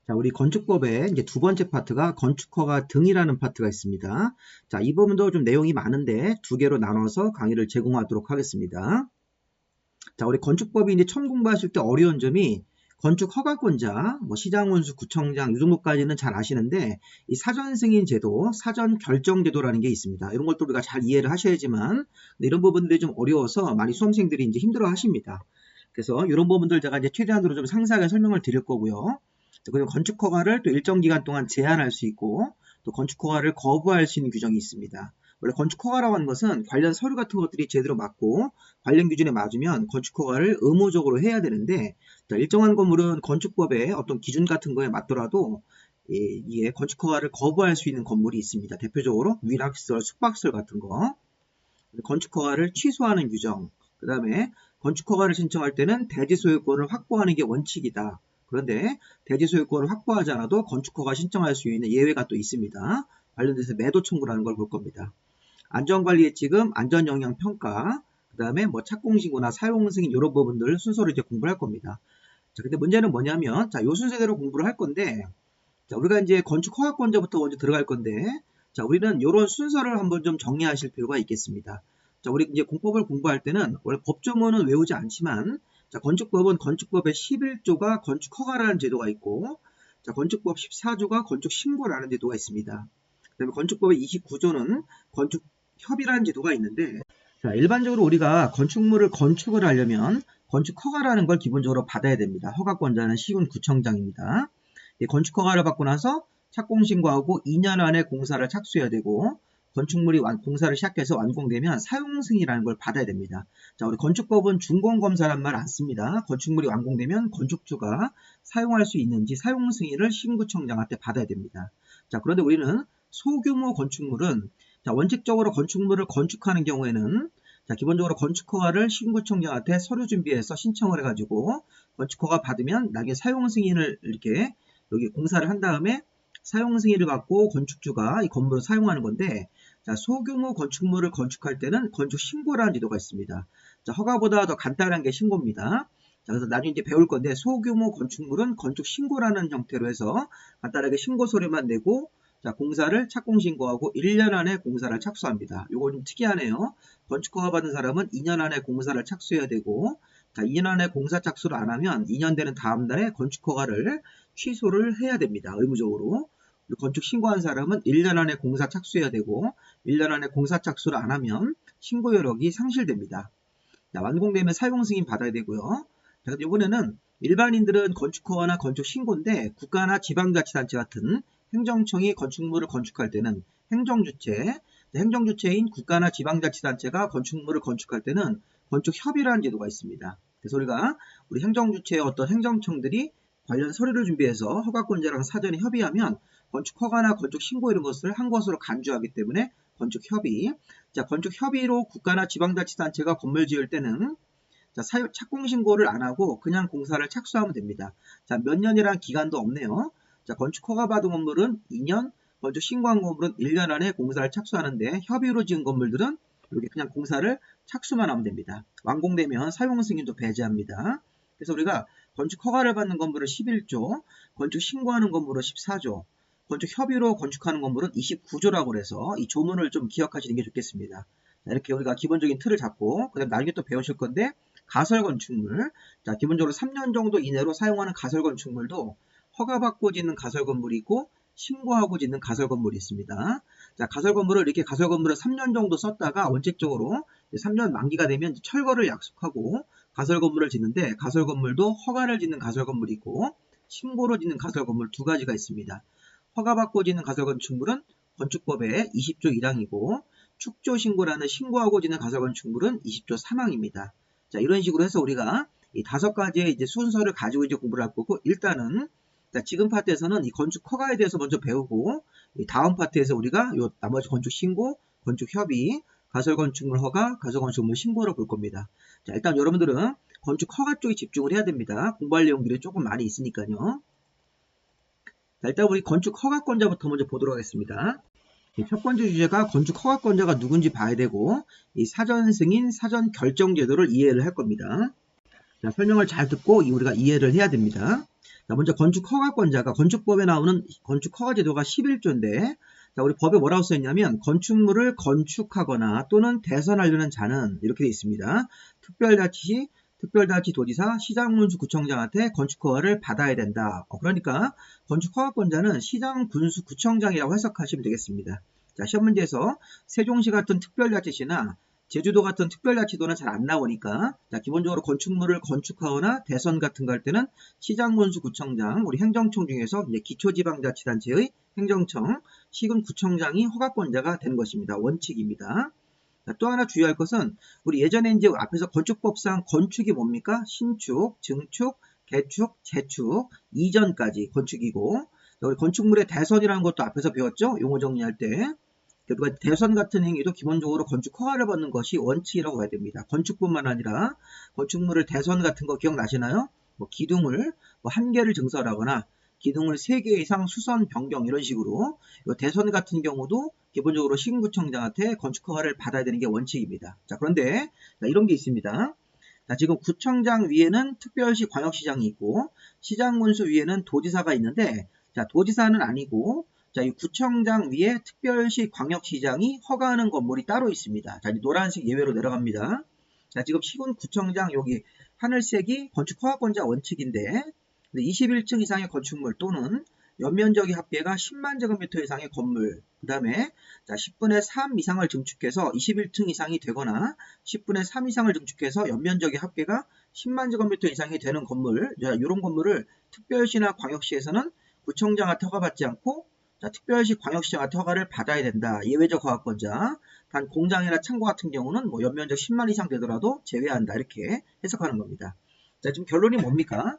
자, 우리 건축법의 이제 두 번째 파트가 건축허가 등이라는 파트가 있습니다. 자, 이 부분도 좀 내용이 많은데 두 개로 나눠서 강의를 제공하도록 하겠습니다. 자, 우리 건축법이 이제 처음 공부하실 때 어려운 점이 건축 허가권자, 시장원수, 구청장 이 정도까지는 잘 아시는데 이 사전 승인 제도, 사전 결정 제도라는 게 있습니다. 이런 것도 우리가 잘 이해를 하셔야지만 이런 부분들이 좀 어려워서 많이 수험생들이 이제 힘들어 하십니다. 그래서 이런 부분들 제가 이제 최대한으로 좀 상세하게 설명을 드릴 거고요. 그리고 건축허가를 또 일정 기간 동안 제한할 수 있고 또 건축허가를 거부할 수 있는 규정이 있습니다. 원래 건축허가라고 하는 것은 관련 서류 같은 것들이 제대로 맞고 관련 기준에 맞으면 건축허가를 의무적으로 해야 되는데 일정한 건물은 건축법의 어떤 기준 같은 거에 맞더라도 이게 건축허가를 거부할 수 있는 건물이 있습니다. 대표적으로 위락시설, 숙박시설 같은 거, 건축허가를 취소하는 규정, 그 다음에 건축허가를 신청할 때는 대지소유권을 확보하는 게 원칙이다. 그런데 대지소유권을 확보하지 않아도 건축허가 신청할 수 있는 예외가 또 있습니다. 관련돼서 매도 청구라는 걸 볼 겁니다. 안전관리예치금, 안전영향평가, 그 다음에 착공신고나 사용승인 이런 부분들 순서로 이제 공부를 할 겁니다. 자, 근데 문제는 뭐냐면, 자, 요 순서대로 공부를 할 건데, 자, 우리가 이제 건축허가권자부터 먼저 들어갈 건데, 자, 우리는 이런 순서를 한번 좀 정리하실 필요가 있겠습니다. 자, 우리 이제 공법을 공부할 때는 원래 법조문은 외우지 않지만, 자, 건축법은 건축법의 11조가 건축허가라는 제도가 있고, 자, 건축법 14조가 건축신고라는 제도가 있습니다. 그다음에 건축법의 29조는 건축협의라는 제도가 있는데, 자, 일반적으로 우리가 건축물을 건축을 하려면 건축허가라는 걸 기본적으로 받아야 됩니다. 허가권자는 시군구청장입니다. 건축허가를 받고 나서 착공신고하고 2년 안에 공사를 착수해야 되고 건축물이 공사를 시작해서 완공되면 사용승인이라는 걸 받아야 됩니다. 자, 우리 건축법은 준공검사란 말 안 씁니다. 건축물이 완공되면 건축주가 사용할 수 있는지 사용승인을 시군구청장한테 받아야 됩니다. 자, 그런데 우리는 소규모 건축물은 자, 원칙적으로 건축물을 건축하는 경우에는 자, 기본적으로 건축허가를 시군구청장한테 서류 준비해서 신청을 해가지고 건축허가 받으면 나중에 사용승인을 이렇게 여기 공사를 한 다음에 사용승인을 받고 건축주가 이 건물을 사용하는 건데, 자, 소규모 건축물을 건축할 때는 건축신고라는 제도가 있습니다. 자, 허가보다 더 간단한 게 신고입니다. 자, 그래서 나중에 이제 배울 건데 소규모 건축물은 건축신고라는 형태로 해서 간단하게 신고서류만 내고 자, 공사를 착공신고하고 1년 안에 공사를 착수합니다. 이거 좀 특이하네요. 건축허가 받은 사람은 2년 안에 공사를 착수해야 되고, 자, 2년 안에 공사 착수를 안 하면 2년 되는 다음 달에 건축허가를 취소를 해야 됩니다. 의무적으로. 건축 신고한 사람은 1년 안에 공사 착수해야 되고 1년 안에 공사 착수를 안 하면 신고 여력이 상실됩니다. 자, 완공되면 사용 승인 받아야 되고요. 자, 이번에는 일반인들은 건축허가나 건축 신고인데 국가나 지방자치단체 같은 행정청이 건축물을 건축할 때는 행정주체인 국가나 지방자치단체가 건축물을 건축할 때는 건축협의라는 제도가 있습니다. 그래서 우리 행정주체의 어떤 행정청들이 관련 서류를 준비해서 허가권자랑 사전에 협의하면 건축허가나 건축신고 이런 것을 한 것으로 간주하기 때문에 건축협의. 자, 건축협의로 국가나 지방자치단체가 건물 지을 때는 자, 착공신고를 안 하고 그냥 공사를 착수하면 됩니다. 자, 몇 년이란 기간도 없네요. 자, 건축허가 받은 건물은 2년, 건축신고한 건물은 1년 안에 공사를 착수하는데 협의로 지은 건물들은 이렇게 그냥 공사를 착수만 하면 됩니다. 완공되면 사용승인도 배제합니다. 그래서 우리가 건축허가를 받는 건물은 11조, 건축신고하는 건물은 14조, 건축협의로 건축하는 건물은 29조라고 해서 이 조문을 좀 기억하시는 게 좋겠습니다. 자, 이렇게 우리가 기본적인 틀을 잡고 그다음 나중에 또 배우실 건데 가설건축물, 자, 기본적으로 3년 정도 이내로 사용하는 가설건축물도 허가받고 짓는 가설건물이 있고 신고하고 짓는 가설건물이 있습니다. 자, 가설건물을 3년 정도 썼다가 원칙적으로 3년 만기가 되면 철거를 약속하고 가설건물을 짓는데 가설건물도 허가를 짓는 가설건물이 있고 신고로 짓는 가설건물 두 가지가 있습니다. 허가받고 짓는 가설건축물은 건축법의 20조 1항이고 축조신고라는 신고하고 짓는 가설건축물은 20조 3항입니다. 자, 이런 식으로 해서 우리가 이 5가지의 이제 순서를 가지고 이제 공부를 할 거고 일단은 자, 지금 파트에서는 이 건축 허가에 대해서 먼저 배우고 이 다음 파트에서 우리가 요 나머지 건축 신고, 건축 협의, 가설 건축물 허가, 가설 건축물 신고를 볼 겁니다. 자, 일단 여러분들은 건축 허가 쪽에 집중을 해야 됩니다. 공부할 내용들이 조금 많이 있으니까요. 자, 일단 우리 건축 허가권자부터 먼저 보도록 하겠습니다. 첫 번째 주제가 건축 허가권자가 누군지 봐야 되고 이 사전 승인, 사전 결정 제도를 이해를 할 겁니다. 자, 설명을 잘 듣고 우리가 이해를 해야 됩니다. 자, 먼저 건축허가권자가 건축법에 나오는 건축허가제도가 11조인데, 자, 우리 법에 뭐라고 써있냐면 건축물을 건축하거나 또는 대선하려는 자는 이렇게 되어 있습니다. 특별자치도지사, 시장군수구청장한테 건축허가를 받아야 된다. 그러니까 건축허가권자는 시장군수구청장이라고 해석하시면 되겠습니다. 자, 시험 문제에서 세종시 같은 특별자치시나 제주도 같은 특별자치도는 잘 안 나오니까, 자, 기본적으로 건축물을 건축하거나 대선 같은 거 할 때는 시장군수구청장, 우리 행정청 중에서 이제 기초지방자치단체의 행정청, 시군구청장이 허가권자가 되는 것입니다. 원칙입니다. 자, 또 하나 주의할 것은 우리 예전에 이제 앞에서 건축법상 건축이 뭡니까? 신축, 증축, 개축, 재축, 이전까지 건축이고, 우리 건축물의 대선이라는 것도 앞에서 배웠죠? 용어 정리할 때. 그리고 대선 같은 행위도 기본적으로 건축 허가를 받는 것이 원칙이라고 봐야 됩니다. 건축뿐만 아니라 건축물을 대선 같은 거 기억나시나요? 뭐 기둥을 뭐 1개를 증설하거나 기둥을 3개 이상 수선 변경 이런 식으로 대선 같은 경우도 기본적으로 시군구청장한테 건축 허가를 받아야 되는 게 원칙입니다. 자, 그런데 이런 게 있습니다. 자, 지금 구청장 위에는 특별시 광역시장이 있고 시장군수 위에는 도지사가 있는데, 자, 도지사는 아니고, 자, 이 구청장 위에 특별시 광역시장이 허가하는 건물이 따로 있습니다. 자, 이 노란색 예외로 내려갑니다. 자, 지금 시군구청장 여기 하늘색이 건축허가권자 원칙인데, 21층 이상의 건축물 또는 연면적이 합계가 10만 제곱미터 이상의 건물, 그 다음에 10분의 3 이상을 증축해서 21층 이상이 되거나 10분의 3 이상을 증축해서 연면적이 합계가 10만 제곱미터 이상이 되는 건물, 이런 건물을 특별시나 광역시에서는 구청장한테 허가받지 않고, 자, 특별시 광역시장한테 허가를 받아야 된다. 예외적 허가권자. 단 공장이나 창고 같은 경우는 뭐 연면적 10만 이상 되더라도 제외한다. 이렇게 해석하는 겁니다. 자, 지금 결론이 뭡니까?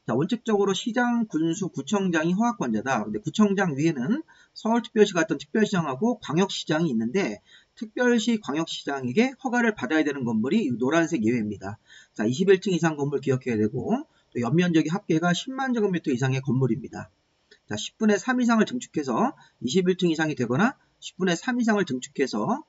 자, 원칙적으로 시장, 군수, 구청장이 허가권자다. 근데 구청장 위에는 서울특별시 같은 특별시장하고 광역시장이 있는데, 특별시 광역시장에게 허가를 받아야 되는 건물이 노란색 예외입니다. 자, 21층 이상 건물 기억해야 되고, 또 연면적이 합계가 10만 제곱미터 이상의 건물입니다. 자, 10분의 3 이상을 증축해서 21층 이상이 되거나 10분의 3 이상을 증축해서,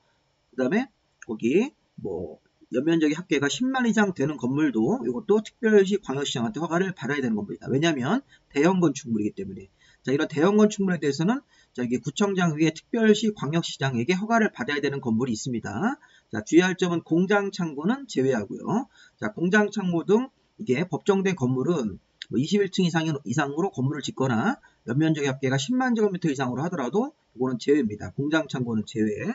그 다음에 거기 뭐 연면적이 합계가 10만 이상 되는 건물도 이것도 특별시 광역시장한테 허가를 받아야 되는 겁니다. 왜냐하면 대형 건축물이기 때문에. 자, 이런 대형 건축물에 대해서는 자, 이게 구청장 위에 특별시 광역시장에게 허가를 받아야 되는 건물이 있습니다. 자, 주의할 점은 공장 창고는 제외하고요. 자, 공장 창고 등 이게 법정된 건물은 21층 이상으로 건물을 짓거나 연면적의 합계가 10만 제곱미터 이상으로 하더라도 이거는 제외입니다. 공장 창고는 제외.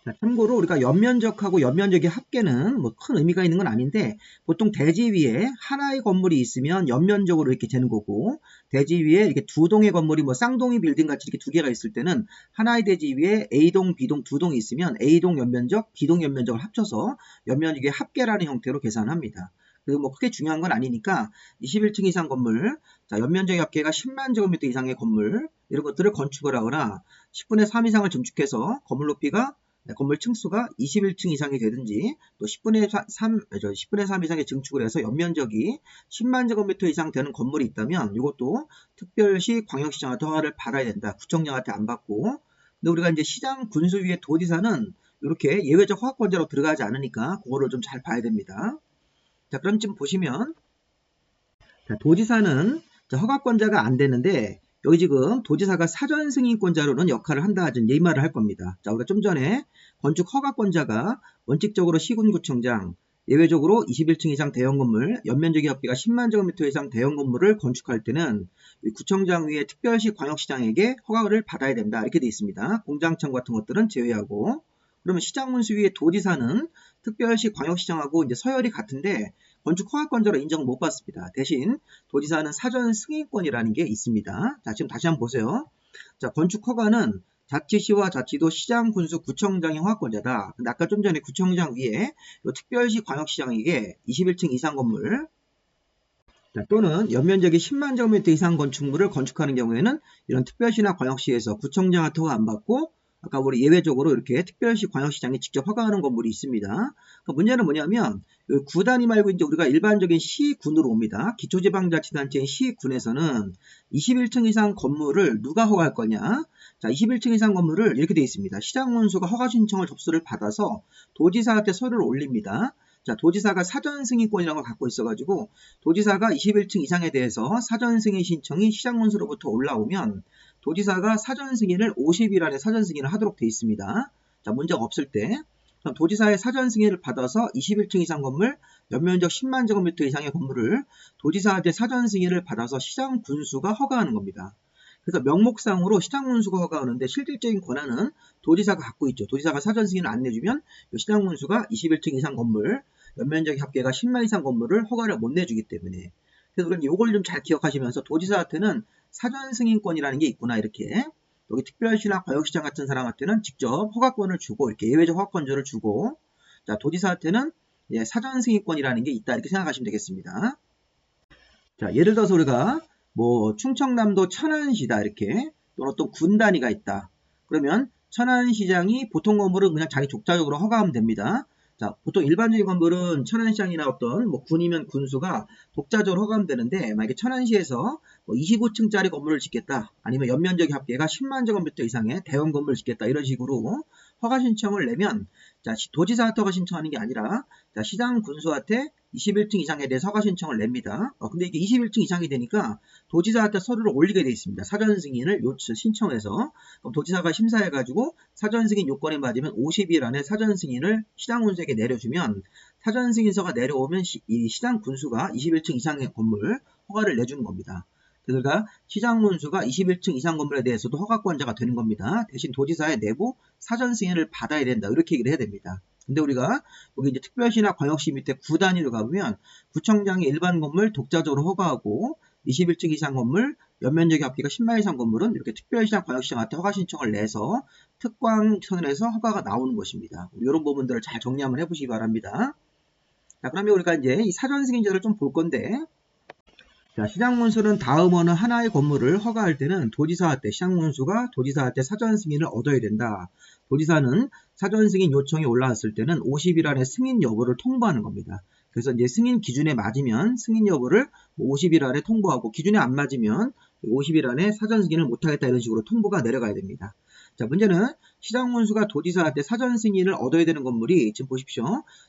자, 참고로 우리가 연면적하고 연면적의 합계는 뭐 큰 의미가 있는 건 아닌데, 보통 대지 위에 하나의 건물이 있으면 연면적으로 이렇게 재는 거고, 대지 위에 이렇게 두 동의 건물이 뭐 쌍둥이 빌딩 같이 이렇게 두 개가 있을 때는 하나의 대지 위에 A동, B동 두 동이 있으면 A동 연면적, B동 연면적을 합쳐서 연면적의 합계라는 형태로 계산합니다. 그리고 뭐 크게 중요한 건 아니니까 21층 이상 건물, 자, 연면적의 합계가 10만 제곱미터 이상의 건물, 이런 것들을 건축을 하거나 10분의 3 이상을 증축해서 건물 높이가 건물 층수가 21층 이상이 되든지, 또 10분의 3 이상의 증축을 해서 연면적이 10만 제곱미터 이상 되는 건물이 있다면 이것도 특별시 광역시장한테 허가를 받아야 된다. 구청장한테 안 받고. 근데 우리가 이제 시장 군수위의 도지사는 이렇게 예외적 허가권자로 들어가지 않으니까 그거를 좀 잘 봐야 됩니다. 자, 그럼 지금 보시면, 자, 도지사는 허가권자가 안 되는데, 여기 지금 도지사가 사전 승인권자로는 역할을 한다 하죠. 이 말을 할 겁니다. 자, 우리가 좀 전에 건축 허가권자가 원칙적으로 시군구청장, 예외적으로 21층 이상 대형 건물, 연면적의 합계가 10만 제곱미터 이상 대형 건물을 건축할 때는 구청장 위에 특별시 광역시장에게 허가를 받아야 된다. 이렇게 돼 있습니다. 공장청 같은 것들은 제외하고. 그러면 시장군수 위에 도지사는 특별시 광역시장하고 이제 서열이 같은데 건축 허가권자로 인정을 못 받습니다. 대신 도지사는 사전 승인권이라는 게 있습니다. 자, 지금 다시 한번 보세요. 자, 건축 허가는 자치시와 자치도 시장, 군수, 구청장이 허가권자다. 근데 아까 좀 전에 구청장 위에 특별시 광역시장에게 21층 이상 건물, 자, 또는 연면적이 10만 제곱미터 이상 건축물을 건축하는 경우에는 이런 특별시나 광역시에서 구청장한테 허가 안 받고, 아까 우리 예외적으로 이렇게 특별시 광역시장이 직접 허가하는 건물이 있습니다. 그러니까 문제는 뭐냐면 구 단위 말고 이제 우리가 일반적인 시군으로 옵니다. 기초지방자치단체인 시군에서는 21층 이상 건물을 누가 허가할 거냐? 자, 21층 이상 건물을 이렇게 되어 있습니다. 시장군수가 허가 신청을 접수를 받아서 도지사한테 서류를 올립니다. 자, 도지사가 사전 승인권이라는 걸 갖고 있어가지고 도지사가 21층 이상에 대해서 사전 승인 신청이 시장문수로부터 올라오면 도지사가 사전 승인을 50일 안에 사전 승인을 하도록 되어 있습니다. 자, 문제가 없을 때 그럼 도지사의 사전 승인을 받아서 21층 이상 건물, 연면적 10만 제곱미터 이상의 건물을 도지사한테 사전 승인을 받아서 시장 군수가 허가하는 겁니다. 그래서 명목상으로 시장 군수가 허가하는데 실질적인 권한은 도지사가 갖고 있죠. 도지사가 사전 승인을 안 내주면 시장 군수가 21층 이상 건물, 연면적 합계가 10만 이상 건물을 허가를 못 내주기 때문에. 그래서 그런 요걸 좀 잘 기억하시면서 도지사한테는 사전 승인권이라는 게 있구나 이렇게. 여기 특별시나 광역시장 같은 사람한테는 직접 허가권을 주고 이렇게 예외적 허가권자를 주고, 자, 도지사한테는 사전 승인권이라는 게 있다 이렇게 생각하시면 되겠습니다. 자, 예를 들어서 우리가 뭐 충청남도 천안시다 이렇게, 또는 또 군 단위가 있다. 그러면 천안시장이 보통 건물은 그냥 자기 독자적으로 허가하면 됩니다. 자, 보통 일반적인 건물은 천안시장이나 어떤 뭐 군이면 군수가 독자적으로 허가하면 되는데, 만약에 천안시에서 뭐 25층짜리 건물을 짓겠다, 아니면 연면적의 합계가 10만 제곱미터 이상의 대형 건물을 짓겠다 이런 식으로 허가 신청을 내면, 자, 도지사한테 허가 신청하는 게 아니라 자, 시장 군수한테 21층 이상에 대해서 허가 신청을 냅니다. 근데 이게 21층 이상이 되니까 도지사한테 서류를 올리게 되어 있습니다. 사전 승인을 신청해서. 그럼 도지사가 심사해가지고 사전 승인 요건에 맞으면 50일 안에 사전 승인을 시장 군수에게 내려주면, 사전 승인서가 내려오면 이 시장 군수가 21층 이상의 건물 허가를 내주는 겁니다. 그러니까 시장 군수가 21층 이상 건물에 대해서도 허가권자가 되는 겁니다. 대신 도지사의 내부 사전 승인을 받아야 된다 이렇게 얘기를 해야 됩니다. 근데 우리가 여기 이제 특별시나 광역시 밑에 구 단위로 가보면 구청장이 일반 건물 독자적으로 허가하고 21층 이상 건물, 연면적의 합계가 10만 이상 건물은 이렇게 특별시나 광역시장한테 허가 신청을 내서 특광선에서 허가가 나오는 것입니다. 이런 부분들을 잘 정리 한번 해보시기 바랍니다. 자, 그러면 우리가 이제 이 사전 승인제를 좀 볼 건데, 자, 시장문수는 다음 어느 하나의 건물을 허가할 때는 도지사한테, 시장문수가 도지사한테 사전 승인을 얻어야 된다. 도지사는 사전 승인 요청이 올라왔을 때는 50일 안에 승인 여부를 통보하는 겁니다. 그래서 이제 승인 기준에 맞으면 승인 여부를 50일 안에 통보하고, 기준에 안 맞으면 50일 안에 사전 승인을 못하겠다 이런 식으로 통보가 내려가야 됩니다. 자, 문제는 시장문수가 도지사한테 사전 승인을 얻어야 되는 건물이 지금 보십시오.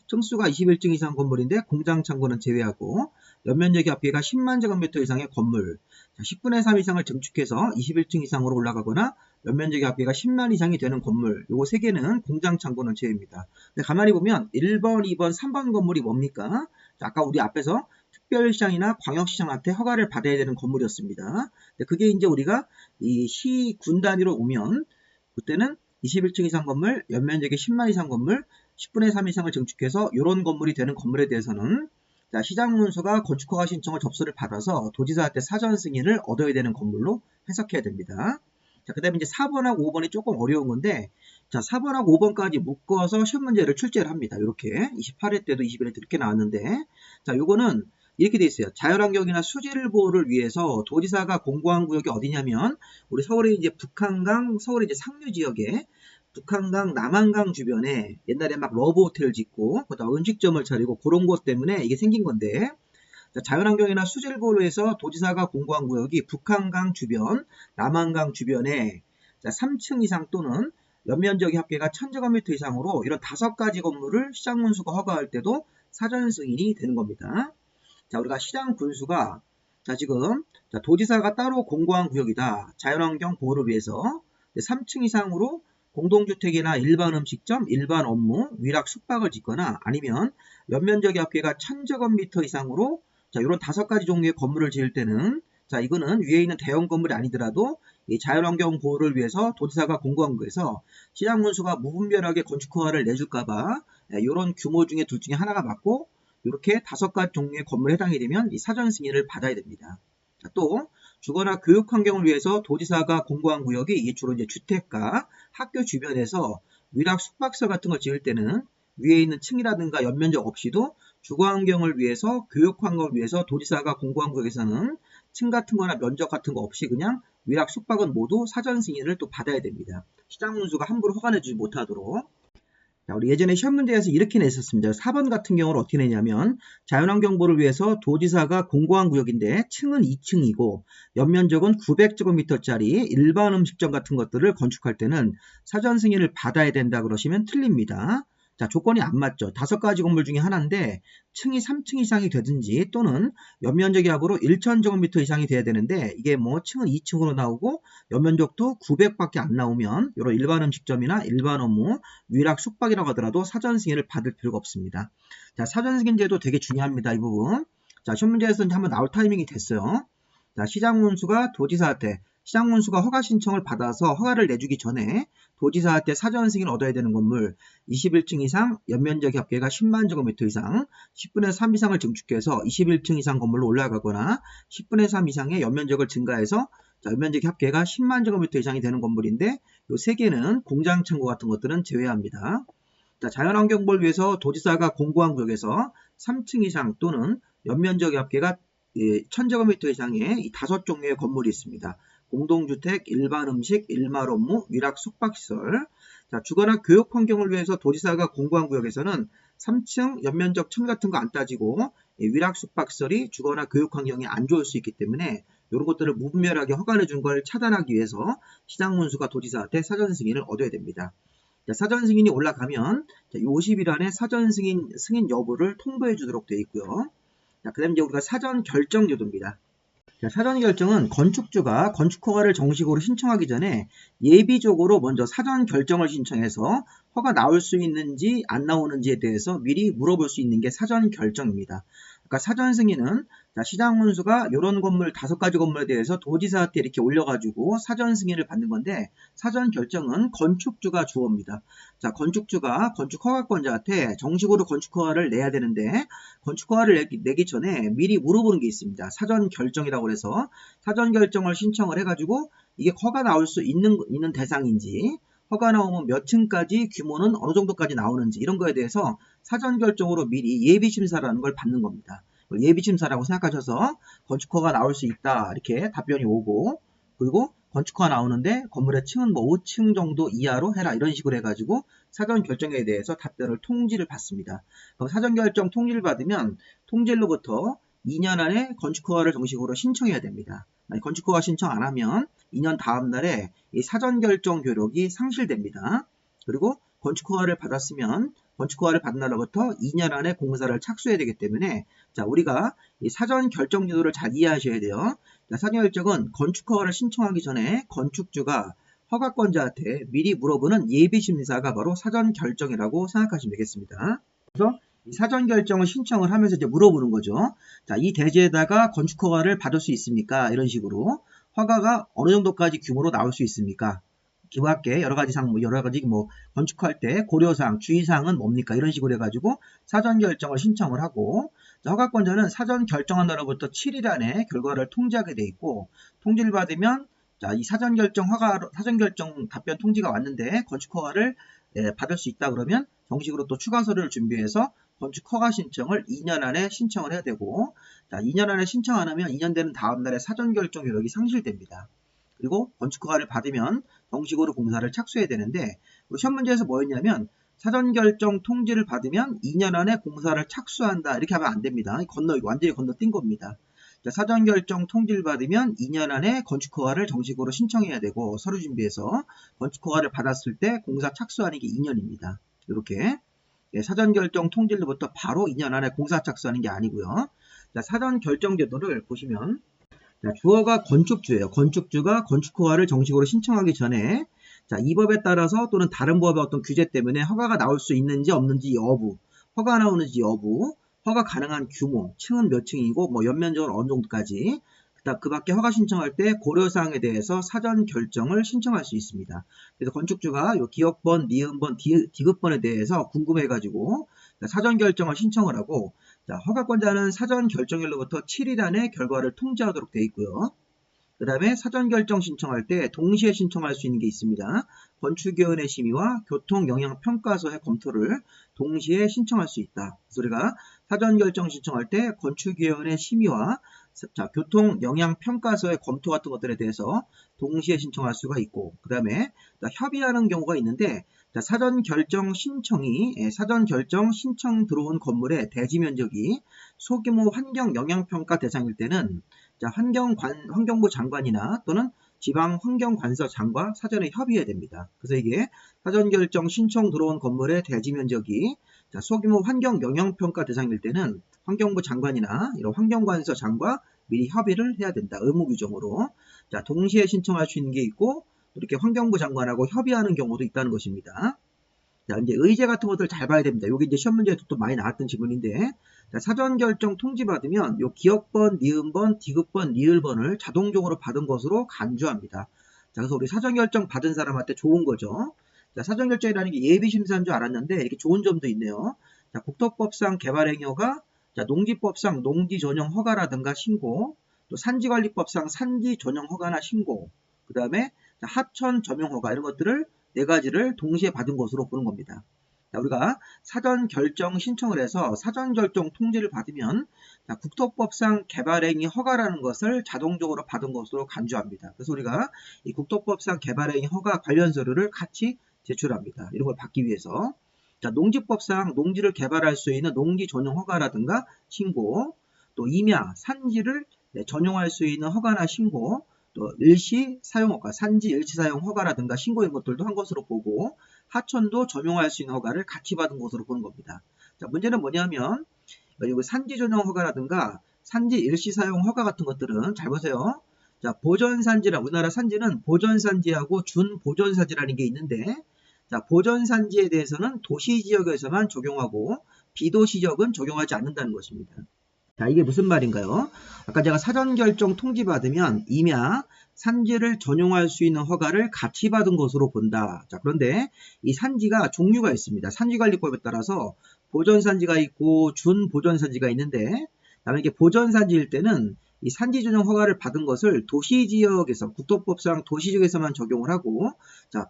층수가 21층 이상 건물인데 공장 창고는 제외하고, 연면적의 합계가 10만 제곱미터 이상의 건물, 10분의 3 이상을 증축해서 21층 이상으로 올라가거나 연면적의 합계가 10만 이상이 되는 건물, 요거 3개는 공장 창고는 제외입니다. 근데 가만히 보면 1번, 2번, 3번 건물이 뭡니까? 자, 아까 우리 앞에서 특별시장이나 광역시장한테 허가를 받아야 되는 건물이었습니다. 근데 그게 이제 우리가 이 시 군 단위로 오면 그때는 21층 이상 건물, 연면적의 10만 이상 건물, 10분의 3 이상을 증축해서 이런 건물이 되는 건물에 대해서는, 자, 시장문수가 건축허가 신청을 접수를 받아서 도지사한테 사전 승인을 얻어야 되는 건물로 해석해야 됩니다. 자, 그 다음에 이제 4번하고 5번이 조금 어려운 건데, 자, 4번하고 5번까지 묶어서 시험 문제를 출제를 합니다. 이렇게 28회 때도 21회 때 이렇게 나왔는데, 자, 요거는 이렇게 돼 있어요. 자연환경이나 수질 보호를 위해서 도지사가 공고한 구역이 어디냐면, 우리 서울의 이제 북한강, 서울의 이제 상류 지역에 북한강, 남한강 주변에 옛날에 막 러브 호텔 짓고 그다음 음식점을 차리고 그런 곳 때문에 이게 생긴 건데, 자연환경이나 수질 보호를 위해서 도지사가 공고한 구역이 북한강 주변, 남한강 주변에 3층 이상 또는 연면적의 합계가 1000제곱미터 이상으로 이런 5가지 건물을 시장군수가 허가할 때도 사전 승인이 되는 겁니다. 자, 우리가 시장 군수가 지금 도지사가 따로 공고한 구역이다. 자연환경 보호를 위해서 3층 이상으로 공동주택이나 일반 음식점, 일반 업무, 위락 숙박을 짓거나 아니면 연면적의 합계가 1000제곱미터 이상으로 이런 5가지 종류의 건물을 지을 때는, 자, 이거는 위에 있는 대형 건물이 아니더라도 이 자연환경 보호를 위해서 도지사가 공고한 거에서 시장군수가 무분별하게 건축허가를 내줄까봐 이런 규모 중에 둘 중에 하나가 맞고, 이렇게 5가지 종류의 건물에 해당이 되면 이 사전 승인을 받아야 됩니다. 자, 또 주거나 교육 환경을 위해서 도지사가 공고한 구역이 이게 주로 이제 주택가, 학교 주변에서 위락 숙박소 같은 걸 지을 때는 위에 있는 층이라든가 연면적 없이도 주거 환경을 위해서, 교육 환경을 위해서 도지사가 공고한 구역에서는 층 같은 거나 면적 같은 거 없이 그냥 위락 숙박은 모두 사전 승인을 또 받아야 됩니다. 시장군수가 함부로 허가 내주지 못하도록. 자, 우리 예전에 시험 문제에서 이렇게 냈었습니다. 4번 같은 경우는 어떻게 내냐면, 자연환경 보호를 위해서 도지사가 공고한 구역인데 층은 2층이고 연면적은 900제곱미터짜리 일반 음식점 같은 것들을 건축할 때는 사전 승인을 받아야 된다 그러시면 틀립니다. 자, 조건이 안 맞죠. 5가지 건물 중에 하나인데 층이 3층 이상이 되든지 또는 연면적이 합으로 1000제곱미터 이상이 돼야 되는데 이게 뭐 층은 2층으로 나오고 연면적도 900밖에 안 나오면 이런 일반 음식점이나 일반 업무, 위락 숙박이라고 하더라도 사전 승인을 받을 필요가 없습니다. 자, 사전 승인제도 되게 중요합니다. 이 부분. 자, 시험 문제에서 이제 한번 나올 타이밍이 됐어요. 자, 시장문수가 도지사한테 시장문수가 허가 신청을 받아서 허가를 내주기 전에 도지사한테 사전 승인을 얻어야 되는 건물 21층 이상 연면적 합계가 10만 제곱미터 이상 10분의 3 이상을 증축해서 21층 이상 건물로 올라가거나 10분의 3 이상의 연면적을 증가해서 자, 연면적 합계가 10만 제곱미터 이상이 되는 건물인데 이 세 개는 공장 창고 같은 것들은 제외합니다. 자, 자연환경보호를 위해서 도지사가 공고한 구역에서 3층 이상 또는 연면적 합계가 1000제곱미터 이상의 이 5종류의 건물이 있습니다. 공동주택, 일반 음식, 일반 업무, 위락 숙박시설. 자, 주거나 교육 환경을 위해서 도지사가 공고한 구역에서는 3층 연면적 층 같은 거 안 따지고 위락 숙박시설이 주거나 교육 환경이 안 좋을 수 있기 때문에 이런 것들을 무분별하게 허가를 준 걸 차단하기 위해서 시장문수가 도지사한테 사전 승인을 얻어야 됩니다. 자, 사전 승인이 올라가면 50일 안에 사전 승인 여부를 통보해 주도록 되어 있고요. 자, 그 다음에 이제 우리가 사전 결정 제도입니다. 자, 사전 결정은 건축주가 건축 허가를 정식으로 신청하기 전에 예비적으로 먼저 사전 결정을 신청해서 허가 나올 수 있는지 안 나오는지에 대해서 미리 물어볼 수 있는 게 사전 결정입니다. 그러니까 사전 승인은 시장문수가 이런 건물 5가지 건물에 대해서 도지사한테 이렇게 올려가지고 사전 승인을 받는 건데 사전 결정은 건축주가 주어입니다. 자, 건축주가 건축 허가권자한테 정식으로 건축 허가를 내야 되는데 건축 허가를 내기 전에 미리 물어보는 게 있습니다. 사전 결정이라고 해서 사전 결정을 신청을 해가지고 이게 허가 나올 수 있는 대상인지 허가 나오면 몇 층까지 규모는 어느 정도까지 나오는지 이런 거에 대해서 사전 결정으로 미리 예비심사라는 걸 받는 겁니다. 예비심사라고 생각하셔서 건축허가 나올 수 있다 이렇게 답변이 오고 그리고 건축허가 나오는데 건물의 층은 뭐 5층 정도 이하로 해라 이런 식으로 해가지고 사전 결정에 대해서 답변을 통지를 받습니다. 그럼 사전 결정 통지를 받으면 통지로부터 2년 안에 건축허가를 정식으로 신청해야 됩니다. 건축허가 신청 안 하면 2년 다음 날에 이 사전 결정 효력이 상실됩니다. 그리고 건축허가를 받았으면 건축허가를 받은 날로부터 2년 안에 공사를 착수해야 되기 때문에 자, 우리가 이 사전 결정 제도를 잘 이해하셔야 돼요. 자, 사전 결정은 건축허가를 신청하기 전에 건축주가 허가권자한테 미리 물어보는 예비심사가 바로 사전 결정이라고 생각하시면 되겠습니다. 그래서 이 사전 결정을 신청을 하면서 이제 물어보는 거죠. 자, 이 대지에다가 건축허가를 받을 수 있습니까? 이런 식으로 허가가 어느 정도까지 규모로 나올 수 있습니까? 그 밖에 여러 가지 건축할 때 고려사항, 주의사항은 뭡니까? 이런 식으로 해가지고 사전 결정을 신청을 하고 자, 허가권자는 사전 결정한 날로부터 7일 안에 결과를 통지하게 돼 있고 통지를 받으면 자, 이 사전 결정 답변 통지가 왔는데 건축 허가를 받을 수 있다 그러면 정식으로 또 추가 서류를 준비해서 건축 허가 신청을 2년 안에 신청을 해야 되고 자, 2년 안에 신청 안 하면 2년 되는 다음 날에 사전 결정 효력이 상실됩니다. 그리고 건축 허가를 받으면 정식으로 공사를 착수해야 되는데 시험 문제에서 뭐였냐면 사전 결정 통지를 받으면 2년 안에 공사를 착수한다 이렇게 하면 안 됩니다. 완전히 건너뛴 겁니다. 자, 사전 결정 통지를 받으면 2년 안에 건축 허가를 정식으로 신청해야 되고 서류 준비해서 건축 허가를 받았을 때 공사 착수하는 게 2년입니다. 이렇게 사전 결정 통지로부터 바로 2년 안에 공사 착수하는 게 아니고요. 자, 사전 결정 제도를 보시면 자, 주어가 건축주예요. 건축주가 건축허가를 정식으로 신청하기 전에 자, 이 법에 따라서 또는 다른 법의 어떤 규제 때문에 허가가 나올 수 있는지 없는지 여부, 허가 나오는지 여부, 허가 가능한 규모, 층은 몇 층이고 뭐 연면적은 어느 정도까지 그 밖에 허가 신청할 때 고려사항에 대해서 사전 결정을 신청할 수 있습니다. 그래서 건축주가 요 기업번, 니은번, 디귿번에 대해서 궁금해가지고 사전 결정을 신청을 하고 자, 허가권자는 사전 결정일로부터 7일 안에 결과를 통지하도록 되어 있고요. 그 다음에 사전 결정 신청할 때 동시에 신청할 수 있는 게 있습니다. 건축위원회 심의와 교통영향평가서의 검토를 동시에 신청할 수 있다. 그래서 우리가 사전 결정 신청할 때 건축위원회 심의와 자, 교통영향평가서의 검토 같은 것들에 대해서 동시에 신청할 수가 있고 그 다음에 협의하는 경우가 있는데 자, 사전 결정 신청 들어온 건물의 대지 면적이 소규모 환경 영향평가 대상일 때는 자, 환경부 장관이나 또는 지방환경관서장과 사전에 협의해야 됩니다. 그래서 이게 사전결정 신청 들어온 건물의 대지면적이 소규모 환경영향평가 대상일 때는 환경부 장관이나 이런 환경관서장과 미리 협의를 해야 된다. 의무규정으로. 동시에 신청할 수 있는 게 있고 이렇게 환경부 장관하고 협의하는 경우도 있다는 것입니다. 이제 의제 같은 것들 잘 봐야 됩니다. 여기 이제 시험 문제에도 또 많이 나왔던 지문인데, 사전 결정 통지 받으면 요 기억번, 니은번, 디귿번, 리을번을 자동적으로 받은 것으로 간주합니다. 그래서 우리 사전 결정 받은 사람한테 좋은 거죠. 사전 결정이라는 게 예비 심사인 줄 알았는데 이렇게 좋은 점도 있네요. 국토법상 개발행위가 농지법상 농지 전용 허가라든가 신고, 또 산지관리법상 산지 전용 허가나 신고, 그 다음에 하천 점용 허가 이런 것들을 4가지를 동시에 받은 것으로 보는 겁니다. 우리가 사전 결정 신청을 해서 사전 결정 통지를 받으면 국토법상 개발행위 허가라는 것을 자동적으로 받은 것으로 간주합니다. 그래서 우리가 이 국토법상 개발행위 허가 관련 서류를 같이 제출합니다. 이런 걸 받기 위해서. 농지법상 농지를 개발할 수 있는 농지 전용 허가라든가 신고, 또 임야, 산지를 전용할 수 있는 허가나 신고, 또 일시 사용허가, 산지 일시 사용 허가라든가 신고인 것들도 한 것으로 보고, 하천도 전용할 수 있는 허가를 같이 받은 것으로 보는 겁니다. 문제는 뭐냐면 여기 산지 전용 허가라든가 산지 일시 사용 허가 같은 것들은 잘 보세요. 보전산지라, 우리나라 산지는 보전산지하고 준보전산지라는 게 있는데, 보전산지에 대해서는 도시지역에서만 적용하고 비도시지역은 적용하지 않는다는 것입니다. 이게 무슨 말인가요? 아까 제가 사전결정 통지 받으면 임야, 산지를 전용할 수 있는 허가를 같이 받은 것으로 본다. 그런데 이 산지가 종류가 있습니다. 산지관리법에 따라서 보전산지가 있고 준보전산지가 있는데, 만약에 보전산지일 때는 이 산지 전용 허가를 받은 것을 도시지역에서, 국토법상 도시지역에서만 적용을 하고,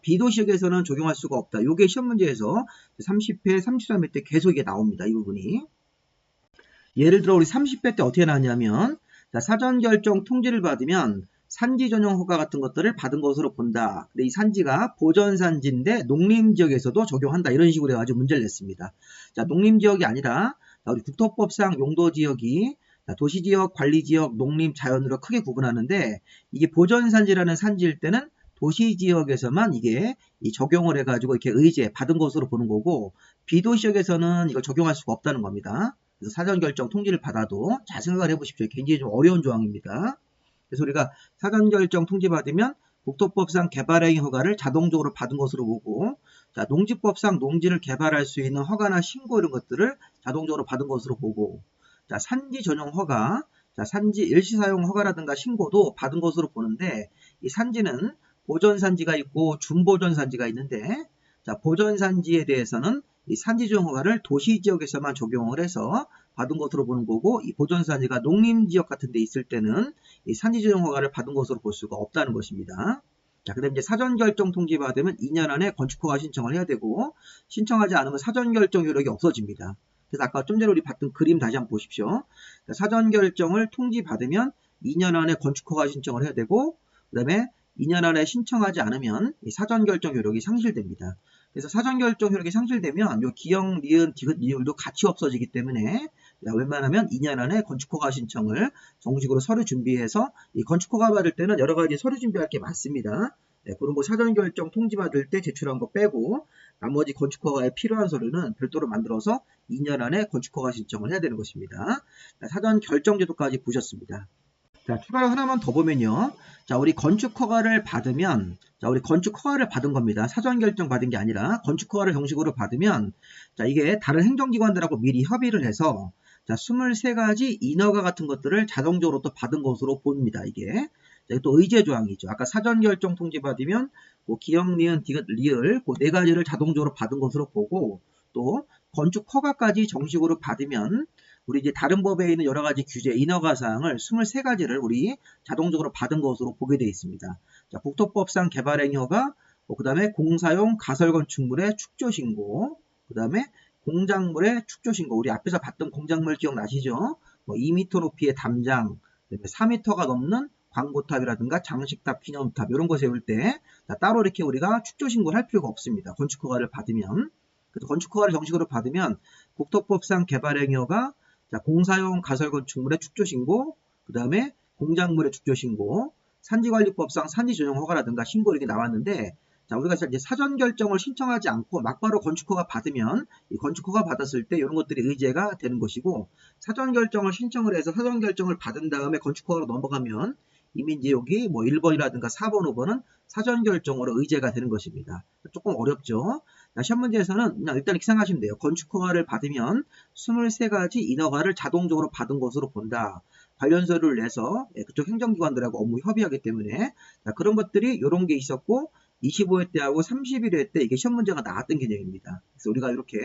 비도시지역에서는 적용할 수가 없다. 이게 시험 문제에서 30회, 33회 때 계속 이게 나옵니다. 이 부분이. 예를 들어 우리 30회 때 어떻게 나왔냐면, 사전 결정 통지를 받으면 산지 전용 허가 같은 것들을 받은 것으로 본다. 근데 이 산지가 보전산지인데 농림지역에서도 적용한다. 이런 식으로 해가지고 문제를 냈습니다. 농림지역이 아니라 우리 국토법상 용도지역이 도시지역, 관리지역, 농림, 자연으로 크게 구분하는데, 이게 보전산지라는 산지일 때는 도시지역에서만 이게 적용을 해가지고 이렇게 의제 받은 것으로 보는 거고, 비도시지역에서는 이걸 적용할 수가 없다는 겁니다. 그래서 사전결정 통지를 받아도 잘 생각을 해보십시오. 굉장히 좀 어려운 조항입니다. 그래서 우리가 사전결정 통지 받으면 국토법상 개발행위 허가를 자동적으로 받은 것으로 보고, 농지법상 농지를 개발할 수 있는 허가나 신고 이런 것들을 자동적으로 받은 것으로 보고, 산지 전용 허가, 산지 일시사용 허가라든가 신고도 받은 것으로 보는데, 이 산지는 보전산지가 있고 준보전산지가 있는데, 보전산지에 대해서는 이 산지 전용 허가를 도시지역에서만 적용을 해서 받은 것으로 보는 거고, 이 보전산지가 농림지역 같은 데 있을 때는 이 산지 전용 허가를 받은 것으로 볼 수가 없다는 것입니다. 그 다음에 이제 사전결정 통지 받으면 2년 안에 건축허가 신청을 해야 되고, 신청하지 않으면 사전결정 효력이 없어집니다. 그래서 아까 좀 전에 우리 봤던 그림 다시 한번 보십시오. 사전결정을 통지 받으면 2년 안에 건축허가 신청을 해야 되고, 그 다음에 2년 안에 신청하지 않으면 이 사전결정 효력이 상실됩니다. 그래서 사전결정 효력이 상실되면 요 기역, 니은, 디귿, 리을도 같이 없어지기 때문에 웬만하면 2년 안에 건축허가 신청을 정식으로 서류 준비해서, 이 건축허가 받을 때는 여러 가지 서류 준비할 게 많습니다. 그런 거 사전결정 통지 받을 때 제출한 거 빼고 나머지 건축허가에 필요한 서류는 별도로 만들어서 2년 안에 건축허가 신청을 해야 되는 것입니다. 사전결정제도까지 보셨습니다. 추가로 하나만 더 보면요. 우리 건축허가를 받으면, 우리 건축허가를 받은 겁니다. 사전결정 받은 게 아니라 건축허가를 정식으로 받으면, 이게 다른 행정기관들하고 미리 협의를 해서 23가지 인허가 같은 것들을 자동적으로 또 받은 것으로 봅니다. 이게 또 의제 조항이죠. 아까 사전결정 통지 받으면 기역, 니은, 디귿, 리을 4가지를 자동적으로 받은 것으로 보고, 또 건축허가까지 정식으로 받으면 우리 이제 다른 법에 있는 여러 가지 규제, 인허가 사항을 23가지를 우리 자동적으로 받은 것으로 보게 되어 있습니다. 국토법상 개발행위 허가, 그 다음에 공사용 가설건축물의 축조신고, 그 다음에 공작물의 축조신고, 우리 앞에서 봤던 공작물 기억나시죠? 2m 높이의 담장, 4m가 넘는 광고탑이라든가 장식탑, 기념탑 이런 거 세울 때 따로 이렇게 우리가 축조신고를 할 필요가 없습니다. 건축허가를 받으면. 그래서 건축허가를 정식으로 받으면 국토법상 개발행위 허가, 공사용 가설건축물의 축조신고, 그 다음에 공작물의 축조신고, 산지관리법상 산지조정 허가라든가 신고 이렇게 나왔는데, 자, 우리가 이제 사전 결정을 신청하지 않고 막바로 건축허가 받으면 이 건축허가 받았을 때 이런 것들이 의제가 되는 것이고, 사전 결정을 신청을 해서 사전 결정을 받은 다음에 건축허가로 넘어가면 이미 이제 여기 뭐 1번이라든가 4번, 5번은 사전 결정으로 의제가 되는 것입니다. 조금 어렵죠? 자, 시험 문제에서는 그냥 일단 이렇게 생각하시면 돼요. 건축허가를 받으면 23가지 인허가를 자동적으로 받은 것으로 본다. 관련 서류를 내서 그쪽 행정기관들하고 업무 협의하기 때문에, 자, 그런 것들이 이런 게 있었고 25회 때하고 31회 때 이게 시험 문제가 나왔던 개념입니다. 그래서 우리가 이렇게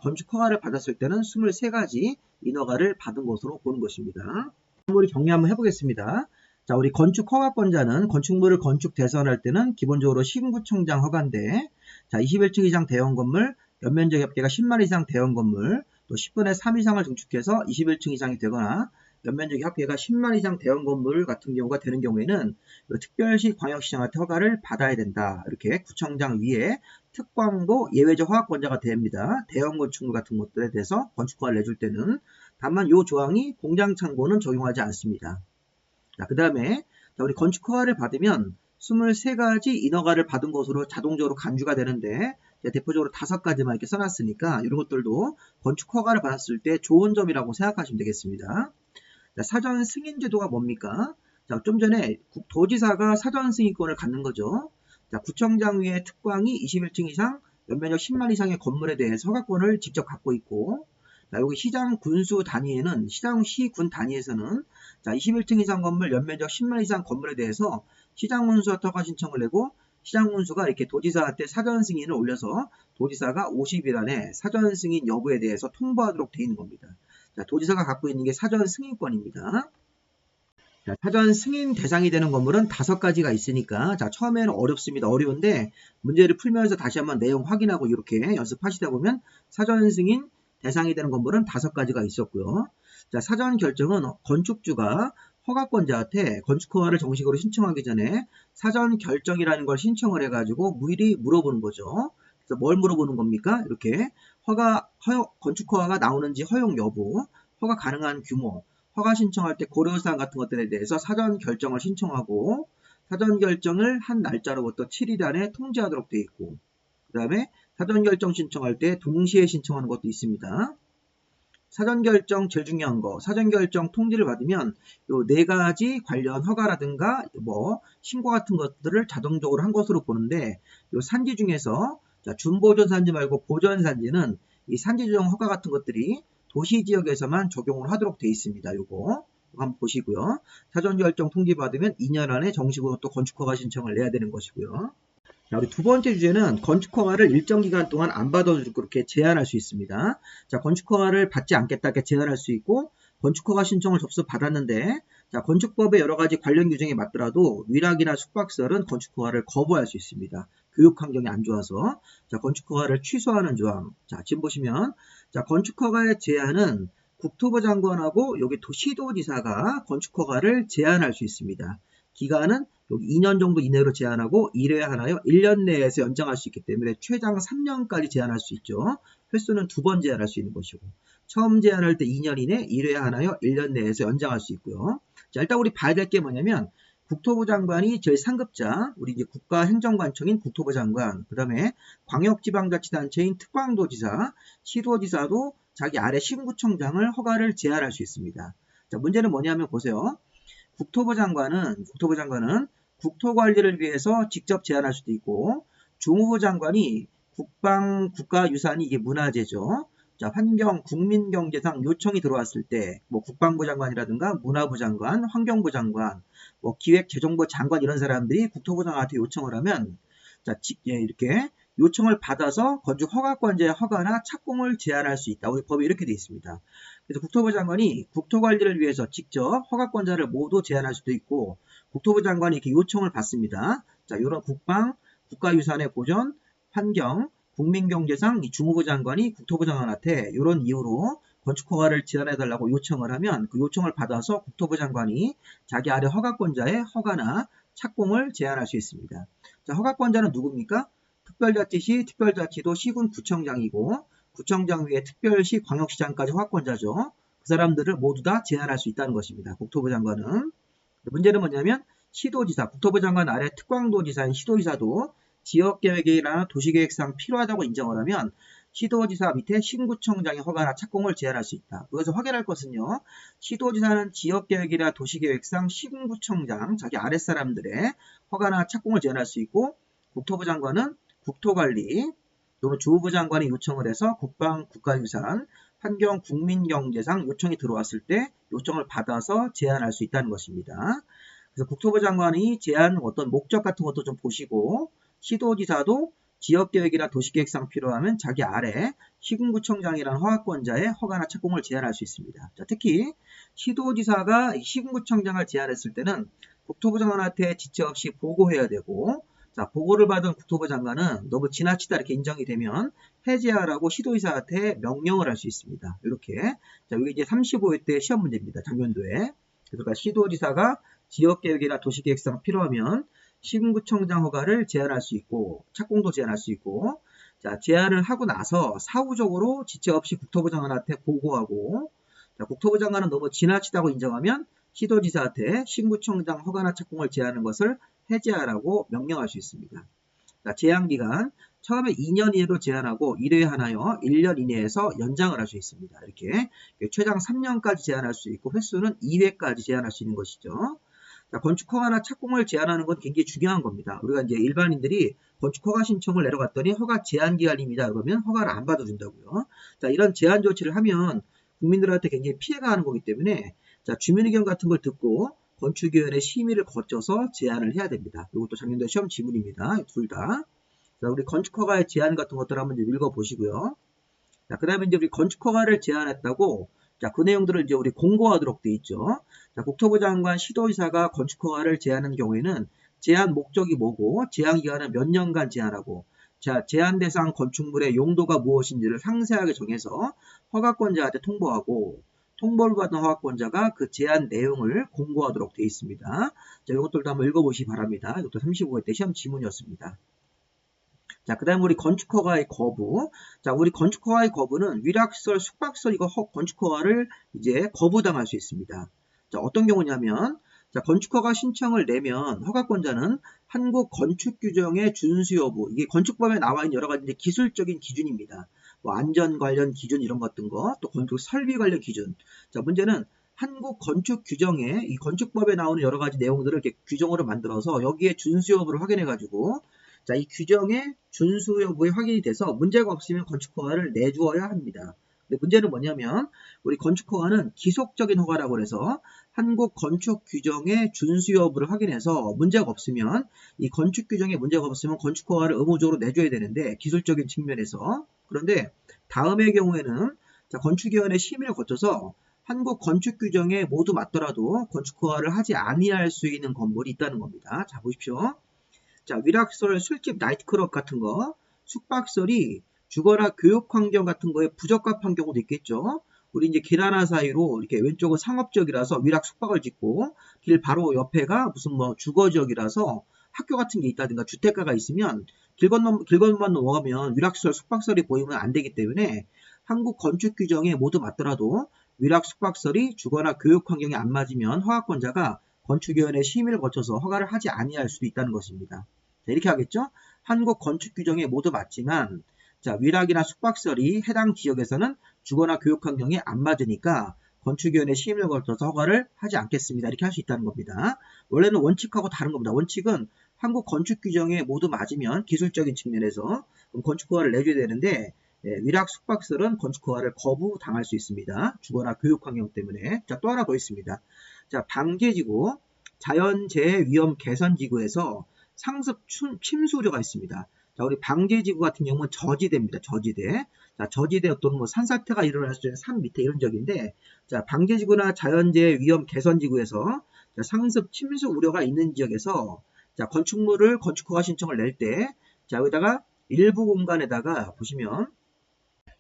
건축허가를 받았을 때는 23가지 인허가를 받은 것으로 보는 것입니다. 우리 정리 한번 해보겠습니다. 자, 우리 건축허가권자는 건축물을 건축 대선할 때는 기본적으로 시군구청장 허가인데, 자, 21층 이상 대형 건물, 연면적 협계가 10만 이상 대형 건물, 또 10분의 3 이상을 증축해서 21층 이상이 되거나 연면적 협계가 10만 이상 대형 건물 같은 경우가 되는 경우에는 특별시 광역시장한테 허가를 받아야 된다. 이렇게 구청장 위에 특광도 예외적 허가권자가 됩니다. 대형 건축물 같은 것들에 대해서 건축허가를 내줄 때는. 다만 이 조항이 공장 창고는 적용하지 않습니다. 자, 그 다음에 우리 건축허가를 받으면 23가지 인허가를 받은 것으로 자동적으로 간주가 되는데, 대표적으로 5가지만 이렇게 써놨으니까 이런 것들도 건축허가를 받았을 때 좋은 점이라고 생각하시면 되겠습니다. 자, 사전 승인 제도가 뭡니까? 자, 좀 전에 도지사가 사전 승인권을 갖는 거죠. 자, 구청장 위에 특광이 21층 이상, 연면적 10만 이상의 건물에 대해서 허가권을 직접 갖고 있고, 자, 여기 시장 군수 단위에는, 시장시 군 단위에서는, 자, 21층 이상 건물, 연면적 10만 이상 건물에 대해서 시장군수한테 허가 신청을 내고, 시장군수가 이렇게 도지사한테 사전 승인을 올려서 도지사가 50일 안에 사전 승인 여부에 대해서 통보하도록 되어 있는 겁니다. 자, 도지사가 갖고 있는 게 사전 승인권입니다. 자, 사전 승인 대상이 되는 건물은 5가지가 있으니까, 자, 처음에는 어렵습니다. 어려운데 문제를 풀면서 다시 한번 내용 확인하고 이렇게 연습하시다 보면 사전 승인 대상이 되는 건물은 5가지가 있었고요. 자, 사전 결정은 건축주가 허가권자한테 건축허가를 정식으로 신청하기 전에 사전 결정이라는 걸 신청을 해가지고 미리 물어보는 거죠. 그래서 뭘 물어보는 겁니까? 이렇게 건축허가가 나오는지 허용 여부, 허가 가능한 규모, 허가 신청할 때 고려사항 같은 것들에 대해서 사전 결정을 신청하고, 사전 결정을 한 날짜로부터 7일 안에 통지하도록 되어 있고, 그 다음에 사전 결정 신청할 때 동시에 신청하는 것도 있습니다. 사전 결정 제일 중요한 거, 사전 결정 통지를 받으면 요 4가지 관련 허가라든가 뭐 신고 같은 것들을 자동적으로 한 것으로 보는데, 요 산지 중에서 자, 준보존 산지 말고 보존 산지는 이 산지 조정 허가 같은 것들이 도시 지역에서만 적용을 하도록 되어 있습니다. 요거 한번 보시고요. 사전 결정 통지 받으면 2년 안에 정식으로 또 건축허가 신청을 내야 되는 것이고요. 자, 우리 두 번째 주제는 건축허가를 일정 기간 동안 안 받아도 그렇게 제한할 수 있습니다. 자, 건축허가를 받지 않겠다 이렇게 제한할 수 있고, 건축허가 신청을 접수 받았는데, 자, 건축법의 여러 가지 관련 규정에 맞더라도 위락이나 숙박시설은 건축허가를 거부할 수 있습니다. 교육 환경이 안 좋아서. 자, 건축허가를 취소하는 조항. 자, 지금 보시면, 자, 건축허가의 제한은 국토부 장관하고 여기 시도지사가 건축허가를 제한할 수 있습니다. 기간은 여기 2년 정도 이내로 제한하고 1회 하나요? 1년 내에서 연장할 수 있기 때문에 최장 3년까지 제한할 수 있죠. 횟수는 2번 제한할 수 있는 것이고, 처음 제한할 때 2년 이내 1회 하나요? 1년 내에서 연장할 수 있고요. 자, 일단 우리 봐야 될 게 뭐냐면, 국토부 장관이 제일 상급자, 우리 이제 국가행정관청인 국토부 장관, 그 다음에 광역지방자치단체인 특광도지사, 시도지사도 자기 아래 시군구청장을 허가를 제한할 수 있습니다. 자, 문제는 뭐냐면 보세요. 국토부 장관은 국토관리를 위해서 직접 제한할 수도 있고, 주무부 장관이 국가유산이 이게 문화재죠. 자, 환경, 국민경제상 요청이 들어왔을 때, 뭐 국방부 장관이라든가 문화부 장관, 환경부 장관, 뭐 기획재정부 장관 이런 사람들이 국토부 장관한테 요청을 하면, 자, 이렇게 요청을 받아서 건축 허가권자의 허가나 착공을 제한할 수 있다. 우리 법에 이렇게 되어 있습니다. 그래서 국토부 장관이 국토관리를 위해서 직접 허가권자를 모두 제한할 수도 있고, 국토부 장관이 이렇게 요청을 받습니다. 자, 이런 국방, 국가유산의 보존, 환경, 국민경제상 이 주무부 장관이 국토부 장관한테 이런 이유로 건축허가를 제한해달라고 요청을 하면 그 요청을 받아서 국토부 장관이 자기 아래 허가권자의 허가나 착공을 제한할 수 있습니다. 자, 허가권자는 누굽니까? 특별자치시, 특별자치도 시군 구청장이고, 구청장 위에 특별시, 광역시장까지 허가권자죠. 그 사람들을 모두 다 제한할 수 있다는 것입니다. 국토부 장관은. 문제는 뭐냐면 시도지사, 국토부 장관 아래 특광도지사인 시도지사도 지역계획이나 도시계획상 필요하다고 인정을 하면 시도지사 밑에 신구청장의 허가나 착공을 제한할 수 있다. 여기서 확인할 것은요. 시도지사는 지역계획이나 도시계획상 신구청장, 자기 아랫사람들의 허가나 착공을 제한할 수 있고 국토부 장관은 국토관리 또는 주무부 장관이 요청을 해서 국방, 국가유산, 환경, 국민경제상 요청이 들어왔을 때 요청을 받아서 제한할 수 있다는 것입니다. 그래서 국토부 장관이 제한 어떤 목적 같은 것도 좀 보시고 시도지사도 지역계획이나 도시계획상 필요하면 자기 아래 시군구청장이라는 허가권자의 허가나 착공을 제한할 수 있습니다. 자, 특히 시도지사가 시군구청장을 제한했을 때는 국토부 장관한테 지체 없이 보고해야 되고, 자, 보고를 받은 국토부 장관은 너무 지나치다 이렇게 인정이 되면 해제하라고 시도지사한테 명령을 할 수 있습니다. 이렇게. 자, 이게 이제 35회 때 시험 문제입니다. 작년도에. 그러니까 시도지사가 지역계획이나 도시계획상 필요하면 시군구청장 허가를 제한할 수 있고 착공도 제한할 수 있고, 자, 제한을 하고 나서 사후적으로 지체 없이 국토부 장관한테 보고하고, 자, 국토부 장관은 너무 지나치다고 인정하면 시도지사한테 시군구청장 허가나 착공을 제한하는 것을 해제하라고 명령할 수 있습니다. 자, 제한기간 처음에 2년 이내로 제한하고 1회 하나요 1년 이내에서 연장을 할 수 있습니다. 이렇게 최장 3년까지 제한할 수 있고 횟수는 2회까지 제한할 수 있는 것이죠. 자, 건축허가나 착공을 제한하는 건 굉장히 중요한 겁니다. 우리가 이제 일반인들이 건축허가 신청을 내려갔더니 허가 제한기간입니다. 그러면 허가를 안 받아준다고요. 자, 이런 제한 조치를 하면 국민들한테 굉장히 피해가 가는 거기 때문에 자, 주민의견 같은 걸 듣고 건축위원회 심의를 거쳐서 제한을 해야 됩니다. 이것도 작년도 시험 지문입니다. 둘 다. 자, 우리 건축허가의 제한 같은 것들 한번 읽어보시고요. 자, 그 다음에 이제 우리 건축허가를 제한했다고, 자, 그 내용들을 이제 우리 공고하도록 돼 있죠. 자, 국토부 장관 시도의사가 건축허가를 제한하는 경우에는 제한 목적이 뭐고, 제한 기간은 몇 년간 제한하고, 자, 제한 대상 건축물의 용도가 무엇인지를 상세하게 정해서 허가권자한테 통보하고, 통보를 받은 허가권자가 그 제한 내용을 공고하도록 되어 있습니다. 자, 이것들도 한번 읽어보시기 바랍니다. 이것도 35회 때 시험 지문이었습니다. 자, 그 다음 우리 건축허가의 거부. 자, 우리 건축허가의 거부는 위락시설, 숙박시설 이거 건축허가를 이제 거부당할 수 있습니다. 자, 어떤 경우냐면, 자, 건축허가 신청을 내면 허가권자는 한국 건축규정의 준수 여부, 이게 건축법에 나와 있는 여러 가지 이제 기술적인 기준입니다. 뭐 안전 관련 기준 이런 것 같은 거, 또 건축 설비 관련 기준. 자, 문제는 한국 건축 규정에 이 건축법에 나오는 여러 가지 내용들을 이렇게 규정으로 만들어서 여기에 준수 여부를 확인해 가지고, 자, 이 규정의 준수 여부에 확인이 돼서 문제가 없으면 건축허가를 내주어야 합니다. 근데 문제는 뭐냐면 우리 건축허가는 기속적인 허가라고 해서 한국 건축 규정의 준수 여부를 확인해서 문제가 없으면 이 건축 규정에 문제가 없으면 건축허가를 의무적으로 내줘야 되는데 기술적인 측면에서, 그런데 다음의 경우에는 자, 건축위원회 심의를 거쳐서 한국 건축 규정에 모두 맞더라도 건축허가를 하지 아니할 수 있는 건물이 있다는 겁니다. 자, 보십시오. 자, 위락시설, 술집, 나이트클럽 같은 거, 숙박시설이 주거나 교육 환경 같은 거에 부적합한 경우도 있겠죠. 우리 이제 길 하나 사이로 이렇게 왼쪽은 상업지역이라서 위락 숙박을 짓고 길 바로 옆에가 무슨 뭐 주거지역이라서 학교 같은 게 있다든가 주택가가 있으면 길 건너만 넘어가면 위락시설, 숙박시설이 보이면 안 되기 때문에 한국 건축 규정에 모두 맞더라도 위락 숙박시설이 주거나 교육 환경에 안 맞으면 허가권자가 건축위원회 심의를 거쳐서 허가를 하지 아니할 수도 있다는 것입니다. 자, 이렇게 하겠죠? 한국 건축 규정에 모두 맞지만, 자, 위락이나 숙박시설이 해당 지역에서는 주거나 교육 환경에 안 맞으니까 건축위원회 심의를 거쳐서 허가를 하지 않겠습니다. 이렇게 할 수 있다는 겁니다. 원래는 원칙하고 다른 겁니다. 원칙은 한국 건축 규정에 모두 맞으면 기술적인 측면에서 그럼 건축허가를 내줘야 되는데, 위락 숙박시설은 건축허가를 거부당할 수 있습니다. 주거나 교육 환경 때문에. 자, 또 하나 더 있습니다. 자, 방제지구, 자연재해 위험 개선지구에서 상습 침수 우려가 있습니다. 자, 우리 방제지구 같은 경우는 저지대입니다. 저지대. 자, 저지대 또는 뭐 산사태가 일어날 수 있는 산 밑에 이런 지역인데, 자, 방제지구나 자연재해 위험 개선지구에서 자, 상습 침수 우려가 있는 지역에서 자, 건축물을 건축허가 신청을 낼 때, 자, 여기다가 일부 공간에다가 보시면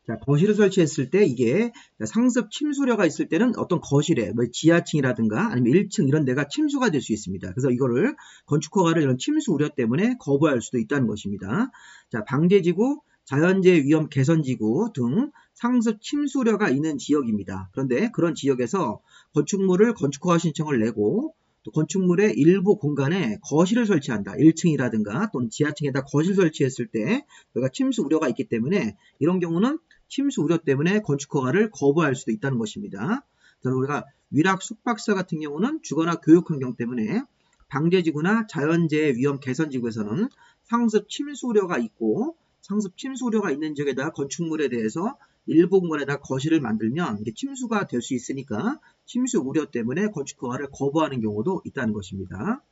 자, 거실을 설치했을 때 이게 상습 침수려가 있을 때는 어떤 거실에 뭐 지하층이라든가 아니면 1층 이런 데가 침수가 될 수 있습니다. 그래서 이거를 건축허가를 이런 침수 우려 때문에 거부할 수도 있다는 것입니다. 자, 방제지구, 자연재해 위험 개선지구 등 상습 침수려가 있는 지역입니다. 그런데 그런 지역에서 건축물을 건축허가 신청을 내고 또 건축물의 일부 공간에 거실을 설치한다. 1층이라든가 또는 지하층에다 거실 설치했을 때 여기가 침수 우려가 있기 때문에 이런 경우는 침수 우려 때문에 건축허가를 거부할 수도 있다는 것입니다. 그래서 우리가 위락 숙박사 같은 경우는 주거나 교육 환경 때문에 방제지구나 자연재해 위험 개선지구에서는 상습 침수 우려가 있고 상습 침수 우려가 있는 지역에다 건축물에 대해서 일부 공간에다 거실을 만들면 이게 침수가 될 수 있으니까 침수 우려 때문에 건축허가를 거부하는 경우도 있다는 것입니다.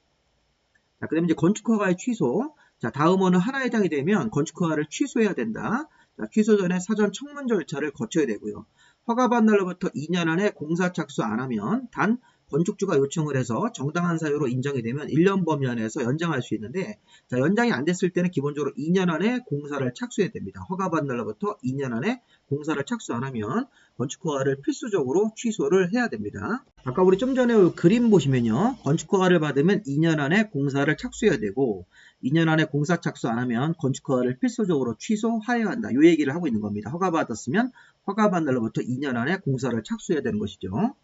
자, 그다음에 이제 건축허가의 취소. 자, 다음어는 하나에 해당이 되면 건축허가를 취소해야 된다. 자, 취소 전에 사전 청문 절차를 거쳐야 되고요. 허가받은 날로부터 2년 안에 공사 착수 안 하면 단 건축주가 요청을 해서 정당한 사유로 인정이 되면 1년 범위 안에서 연장할 수 있는데, 자, 연장이 안 됐을 때는 기본적으로 2년 안에 공사를 착수해야 됩니다. 허가받은 날로부터 2년 안에 공사를 착수 안 하면 건축허가를 필수적으로 취소를 해야 됩니다. 아까 우리 좀 전에 그림 보시면요. 건축허가를 받으면 2년 안에 공사를 착수해야 되고 2년 안에 공사 착수 안 하면 건축허가를 필수적으로 취소하여야 한다. 이 얘기를 하고 있는 겁니다. 허가받았으면 허가받은 날로부터 2년 안에 공사를 착수해야 되는 것이죠.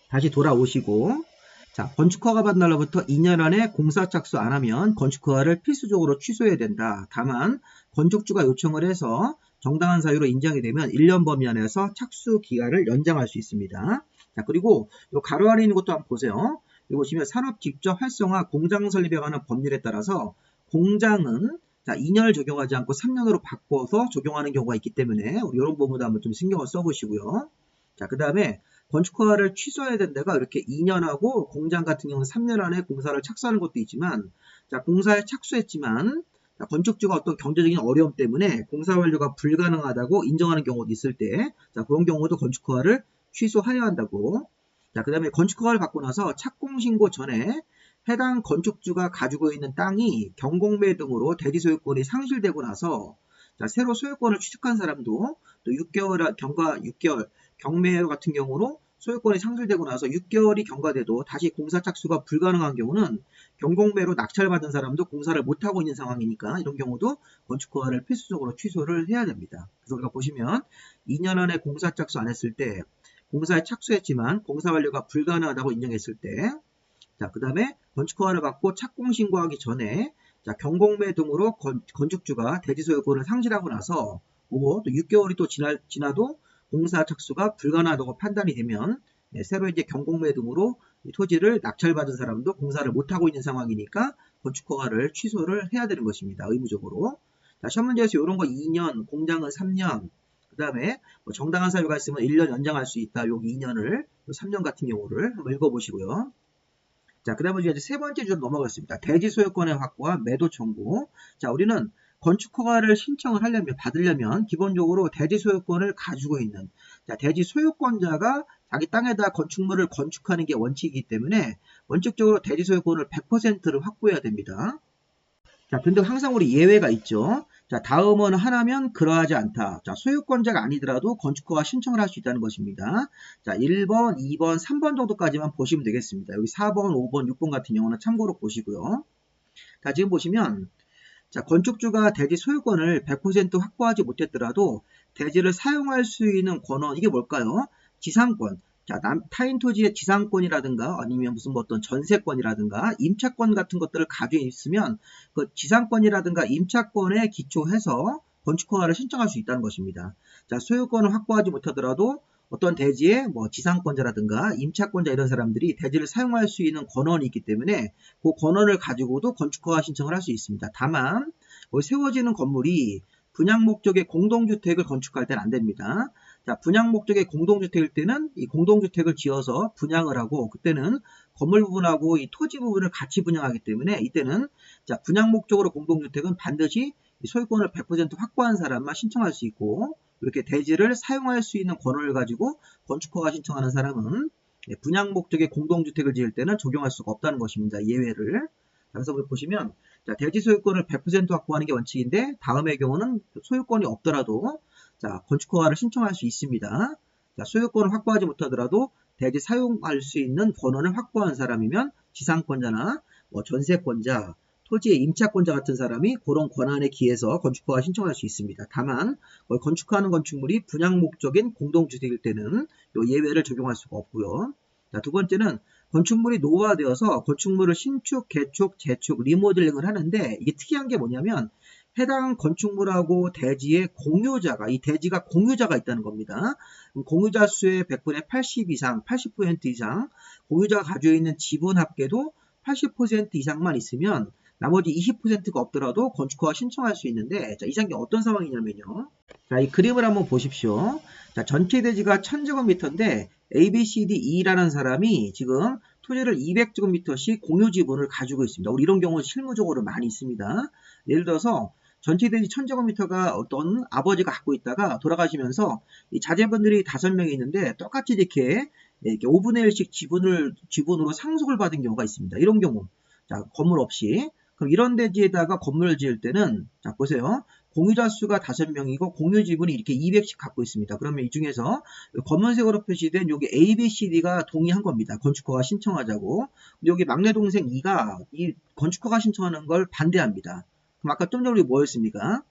다시 돌아오시고, 자, 건축허가 받은 날로부터 2년 안에 공사 착수 안 하면 건축허가를 필수적으로 취소해야 된다. 다만 건축주가 요청을 해서 정당한 사유로 인정이 되면 1년 범위 안에서 착수 기간을 연장할 수 있습니다. 자, 그리고 이 가로 아래 있는 것도 한번 보세요. 여기 보시면 산업 직접 활성화 공장 설립에 관한 법률에 따라서 공장은 자, 2년을 적용하지 않고 3년으로 바꿔서 적용하는 경우가 있기 때문에 우리 이런 부분도 한번 좀 신경을 써보시고요. 자, 그 다음에 건축허가를 취소해야 된 데가 이렇게 2년하고 공장 같은 경우는 3년 안에 공사를 착수하는 것도 있지만, 자, 공사에 착수했지만 자, 건축주가 어떤 경제적인 어려움 때문에 공사 완료가 불가능하다고 인정하는 경우도 있을 때, 자, 그런 경우도 건축허가를 취소하여야 한다고. 자, 그 다음에 건축허가를 받고 나서 착공신고 전에 해당 건축주가 가지고 있는 땅이 경공매 등으로 대지소유권이 상실되고 나서 자, 새로 소유권을 취득한 사람도 또 6개월 경매 같은 경우로 소유권이 상실되고 나서 6개월이 경과돼도 다시 공사 착수가 불가능한 경우는 경공매로 낙찰받은 사람도 공사를 못하고 있는 상황이니까 이런 경우도 건축허가를 필수적으로 취소를 해야 됩니다. 그래서 우리가 보시면 2년 안에 공사 착수 안 했을 때 공사에 착수했지만 공사 완료가 불가능하다고 인정했을 때, 자, 그 다음에 건축허가를 받고 착공신고하기 전에 자, 경공매 등으로 건축주가 대지소유권을 상실하고 나서 또 6개월이 또 지나도 공사 착수가 불가능하다고 판단이 되면 새로 이제 경공매 등으로 토지를 낙찰받은 사람도 공사를 못하고 있는 상황이니까 건축허가를 취소를 해야 되는 것입니다. 의무적으로. 자, 시험 문제에서 이런 거 2년, 공장은 3년, 그 다음에 뭐 정당한 사유가 있으면 1년 연장할 수 있다. 여기 2년을, 3년 같은 경우를 한번 읽어보시고요. 자, 그 다음에 이제 세 번째 주제로 넘어가겠습니다. 대지 소유권의 확보와 매도 청구. 자, 우리는 건축허가를 신청을 하려면, 받으려면 기본적으로 대지 소유권을 가지고 있는, 자, 대지 소유권자가 자기 땅에다 건축물을 건축하는 게 원칙이기 때문에 원칙적으로 대지 소유권을 100%를 확보해야 됩니다. 자, 근데 항상 우리 예외가 있죠. 자, 다음은 하나면 그러하지 않다. 자, 소유권자가 아니더라도 건축허가 신청을 할 수 있다는 것입니다. 자, 1번, 2번, 3번 정도까지만 보시면 되겠습니다. 여기 4번, 5번, 6번 같은 경우는 참고로 보시고요. 자, 지금 보시면 자, 건축주가 대지 소유권을 100% 확보하지 못했더라도 대지를 사용할 수 있는 권한, 이게 뭘까요? 지상권. 자, 타인 토지의 지상권이라든가 아니면 무슨 뭐 어떤 전세권이라든가 임차권 같은 것들을 가지고 있으면 그 지상권이라든가 임차권에 기초해서 건축허가를 신청할 수 있다는 것입니다. 자, 소유권을 확보하지 못하더라도 어떤 대지의 뭐 지상권자라든가 임차권자 이런 사람들이 대지를 사용할 수 있는 권한이 있기 때문에 그 권한을 가지고도 건축허가 신청을 할 수 있습니다. 다만 세워지는 건물이 분양 목적의 공동주택을 건축할 때는 안 됩니다. 자, 분양 목적의 공동주택일 때는 이 공동주택을 지어서 분양을 하고 그때는 건물 부분하고 이 토지 부분을 같이 분양하기 때문에 이때는 자, 분양 목적으로 공동주택은 반드시 소유권을 100% 확보한 사람만 신청할 수 있고 이렇게 대지를 사용할 수 있는 권한을 가지고 건축허가 신청하는 사람은 분양 목적의 공동주택을 지을 때는 적용할 수가 없다는 것입니다. 예외를. 그래서 보시면 자, 대지 소유권을 100% 확보하는 게 원칙인데 다음의 경우는 소유권이 없더라도 자, 건축허가를 신청할 수 있습니다. 자, 소유권을 확보하지 못하더라도 대지 사용할 수 있는 권한을 확보한 사람이면 지상권자나 뭐 전세권자, 토지의 임차권자 같은 사람이 그런 권한에 기해서 건축허가 신청할 수 있습니다. 다만 건축하는 건축물이 분양 목적인 공동주택일 때는 이 예외를 적용할 수가 없고요. 자, 두 번째는 건축물이 노후화되어서 건축물을 신축, 개축, 재축, 리모델링을 하는데 이게 특이한 게 뭐냐면 해당 건축물하고 대지의 공유자가, 이 대지가 공유자가 있다는 겁니다. 공유자 수의 100분의 80 이상, 80% 이상, 공유자가 가지고 있는 지분 합계도 80% 이상만 있으면 나머지 20%가 없더라도 건축허가 신청할 수 있는데, 자, 이 상황이 어떤 상황이냐면요. 자, 이 그림을 한번 보십시오. 자, 전체 대지가 1000제곱미터인데 ABCDE라는 사람이 지금 토지를 200제곱미터씩 공유 지분을 가지고 있습니다. 우리 이런 경우 실무적으로 많이 있습니다. 예를 들어서 전체 대지 1000제곱미터가 어떤 아버지가 갖고 있다가 돌아가시면서 이 자제분들이 5명이 있는데 똑같이 이렇게 5분의 1씩 지분으로 상속을 받은 경우가 있습니다. 이런 경우, 자, 건물 없이. 그럼 이런 대지에다가 건물을 지을 때는, 자, 보세요. 공유자 수가 5명이고 공유 지분이 이렇게 200씩 갖고 있습니다. 그러면 이 중에서 검은색으로 표시된 여기 A, B, C, D가 동의한 겁니다. 건축허가 신청하자고. 여기 막내 동생 E가 이 건축허가 신청하는 걸 반대합니다. 그럼 아까 좀 전에 우리 뭐였습니까?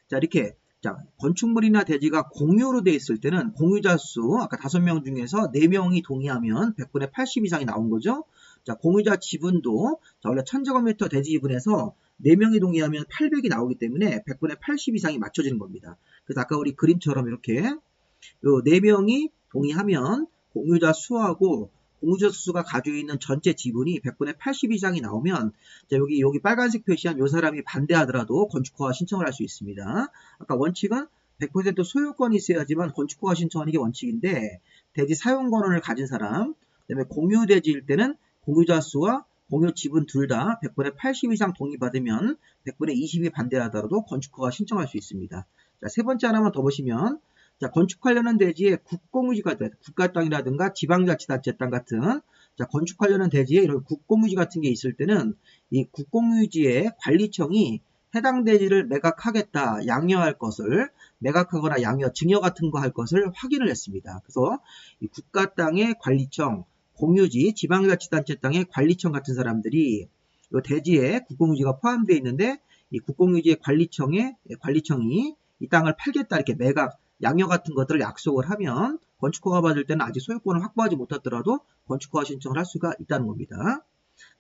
자, 이렇게, 자, 건축물이나 대지가 공유로 되어 있을 때는 공유자 수, 아까 5명 중에서 4명이 동의하면 100분의 80 이상이 나온 거죠. 자, 공유자 지분도, 자, 원래 1000제곱미터 대지 지분에서 4명이 동의하면 800이 나오기 때문에 100분의 80 이상이 맞춰지는 겁니다. 그래서 아까 우리 그림처럼 이렇게, 요 4명이 동의하면 공유자 수하고 공유자 수가 가지고 있는 전체 지분이 100분의 80 이상이 나오면, 자, 여기 빨간색 표시한 요 사람이 반대하더라도 건축허가 신청을 할 수 있습니다. 아까 원칙은 100% 소유권이 있어야지만 건축허가 신청하는 게 원칙인데, 대지 사용권을 가진 사람, 그다음에 공유 대지일 때는 공유자 수와 공유 지분 둘 다 100분의 80 이상 동의받으면 100분의 20이 반대하더라도 건축허가 신청할 수 있습니다. 자, 세 번째 하나만 더 보시면, 자, 건축 관련한 대지에 국공유지가 돼, 국가 땅이라든가 지방자치단체 땅 같은, 자, 건축 관련한 대지에 이런 국공유지 같은 게 있을 때는 이 국공유지의 관리청이 해당 대지를 매각하겠다, 양여할 것을, 매각하거나 양여, 증여 같은 거 할 것을 확인을 했습니다. 그래서 이 국가 땅의 관리청, 공유지, 지방자치단체 땅의 관리청 같은 사람들이 이 대지에 국공유지가 포함되어 있는데 이 국공유지의 관리청이 이 땅을 팔겠다, 이렇게 매각, 양여 같은 것들을 약속을 하면 건축허가 받을 때는 아직 소유권을 확보하지 못하더라도 건축허가 신청을 할 수가 있다는 겁니다.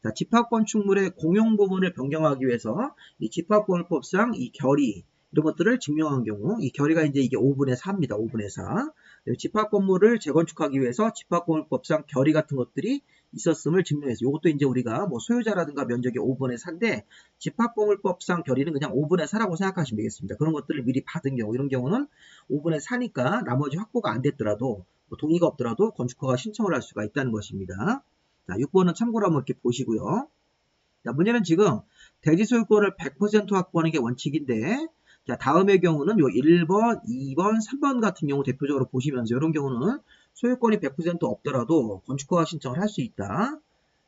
자, 집합건축물의 공용 부분을 변경하기 위해서 이 집합건축법상 이 결의, 이런 것들을 증명한 경우, 이 결의가 이제 이게 5분의 4입니다. 5분의 4. 집합건물을 재건축하기 위해서 집합건축법상 결의 같은 것들이 있었음을 증명해서, 이것도 이제 우리가 뭐 소유자라든가 면적이 5분의 4인데 집합건물법상 결의는 그냥 5분의 4라고 생각하시면 되겠습니다. 그런 것들을 미리 받은 경우, 이런 경우는 5분의 4니까 나머지 확보가 안 됐더라도, 뭐 동의가 없더라도 건축허가 신청을 할 수가 있다는 것입니다. 자, 6번은 참고로 한번 이렇게 보시고요. 자, 문제는 지금 대지 소유권을 100% 확보하는 게 원칙인데, 자, 다음의 경우는 요 1번, 2번, 3번 같은 경우 대표적으로 보시면서 이런 경우는 소유권이 100% 없더라도 건축허가 신청을 할 수 있다.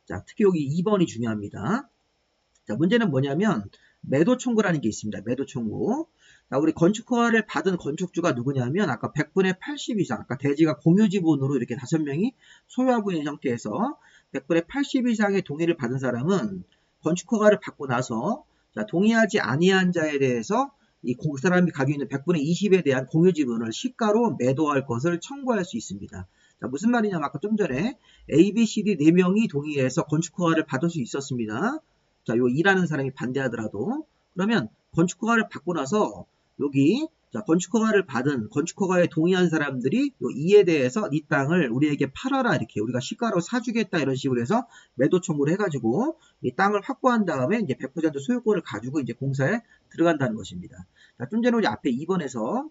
자, 특히 여기 2번이 중요합니다. 자, 문제는 뭐냐면 매도 청구라는 게 있습니다. 매도 청구. 자, 우리 건축허가를 받은 건축주가 누구냐면 아까 100분의 80 이상, 아까 대지가 공유 지분으로 이렇게 5명이 소유하고 있는 형태에서 100분의 80 이상의 동의를 받은 사람은 건축허가를 받고 나서, 자, 동의하지 아니한 자에 대해서 그 사람이 가지고 있는 100분의 20에 대한 공유 지분을 시가로 매도할 것을 청구할 수 있습니다. 자, 무슨 말이냐면 아까 좀 전에 A, B, C, D 4명이 동의해서 건축허가를 받을 수 있었습니다. 자, 요 2라는 사람이 반대하더라도, 그러면 건축허가를 받고 나서 여기, 자, 건축허가를 받은, 건축허가에 동의한 사람들이 요 2에 대해서 이 땅을 우리에게 팔아라, 이렇게 우리가 시가로 사주겠다, 이런 식으로 해서 매도 청구를 해가지고 이 땅을 확보한 다음에 이제 100% 소유권을 가지고 이제 공사에 들어간다는 것입니다. 자, 좀 전에 우리 앞에 2번에서,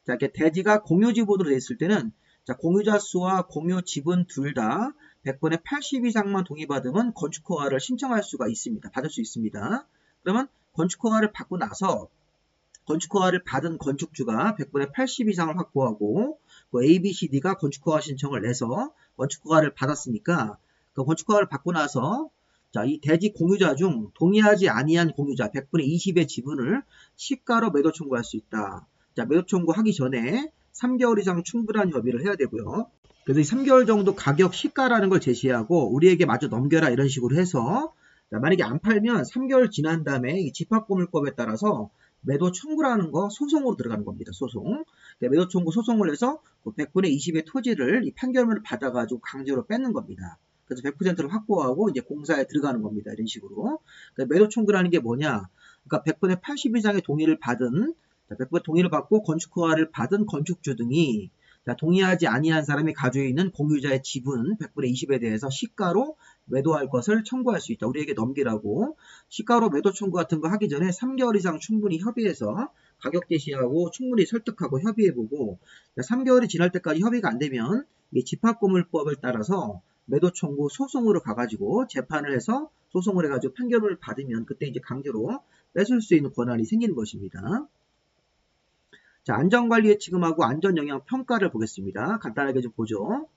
자, 이렇게 대지가 공유 지분으로 되어 있을 때는, 자, 공유자 수와 공유 지분 둘 다 100분의 80 이상만 동의받으면 건축허가를 신청할 수가 있습니다. 받을 수 있습니다. 그러면 건축허가를 받고 나서 건축허가를 받은 건축주가 100분의 80 이상을 확보하고 그 A, B, C, D가 건축허가 신청을 내서 건축허가를 받았으니까 그 건축허가를 받고 나서, 자, 이 대지 공유자 중 동의하지 아니한 공유자 100분의 20의 지분을 시가로 매도 청구할 수 있다. 자, 매도 청구하기 전에 3개월 이상 충분한 협의를 해야 되고요. 그래서 이 3개월 정도 가격 시가라는 걸 제시하고 우리에게 마저 넘겨라, 이런 식으로 해서, 자, 만약에 안 팔면 3개월 지난 다음에 이 집합건물법에 따라서 매도 청구라는 거 소송으로 들어가는 겁니다. 소송. 매도 청구 소송을 해서 100분의 20의 토지를 이 판결문을 받아가지고 강제로 뺏는 겁니다. 그래서 100%를 확보하고 이제 공사에 들어가는 겁니다. 이런 식으로. 그러니까 매도 청구라는 게 뭐냐? 그러니까 100분의 80 이상의 동의를 받은 100% 동의를 받고 건축 허가를 받은 건축주 등이 동의하지 아니한 사람이 가지고 있는 공유자의 지분 100분의 20에 대해서 시가로 매도할 것을 청구할 수 있다. 우리에게 넘기라고. 시가로 매도 청구 같은 거 하기 전에 3개월 이상 충분히 협의해서 가격 제시하고 충분히 설득하고 협의해보고 3개월이 지날 때까지 협의가 안 되면 이 집합고물법을 따라서 매도 청구 소송으로 가가지고 재판을 해서 소송을 해가지고 판결을 받으면 그때 이제 강제로 뺏을 수 있는 권한이 생기는 것입니다. 자, 안전관리 예치금하고 안전영향평가를 보겠습니다. 간단하게 좀 보죠.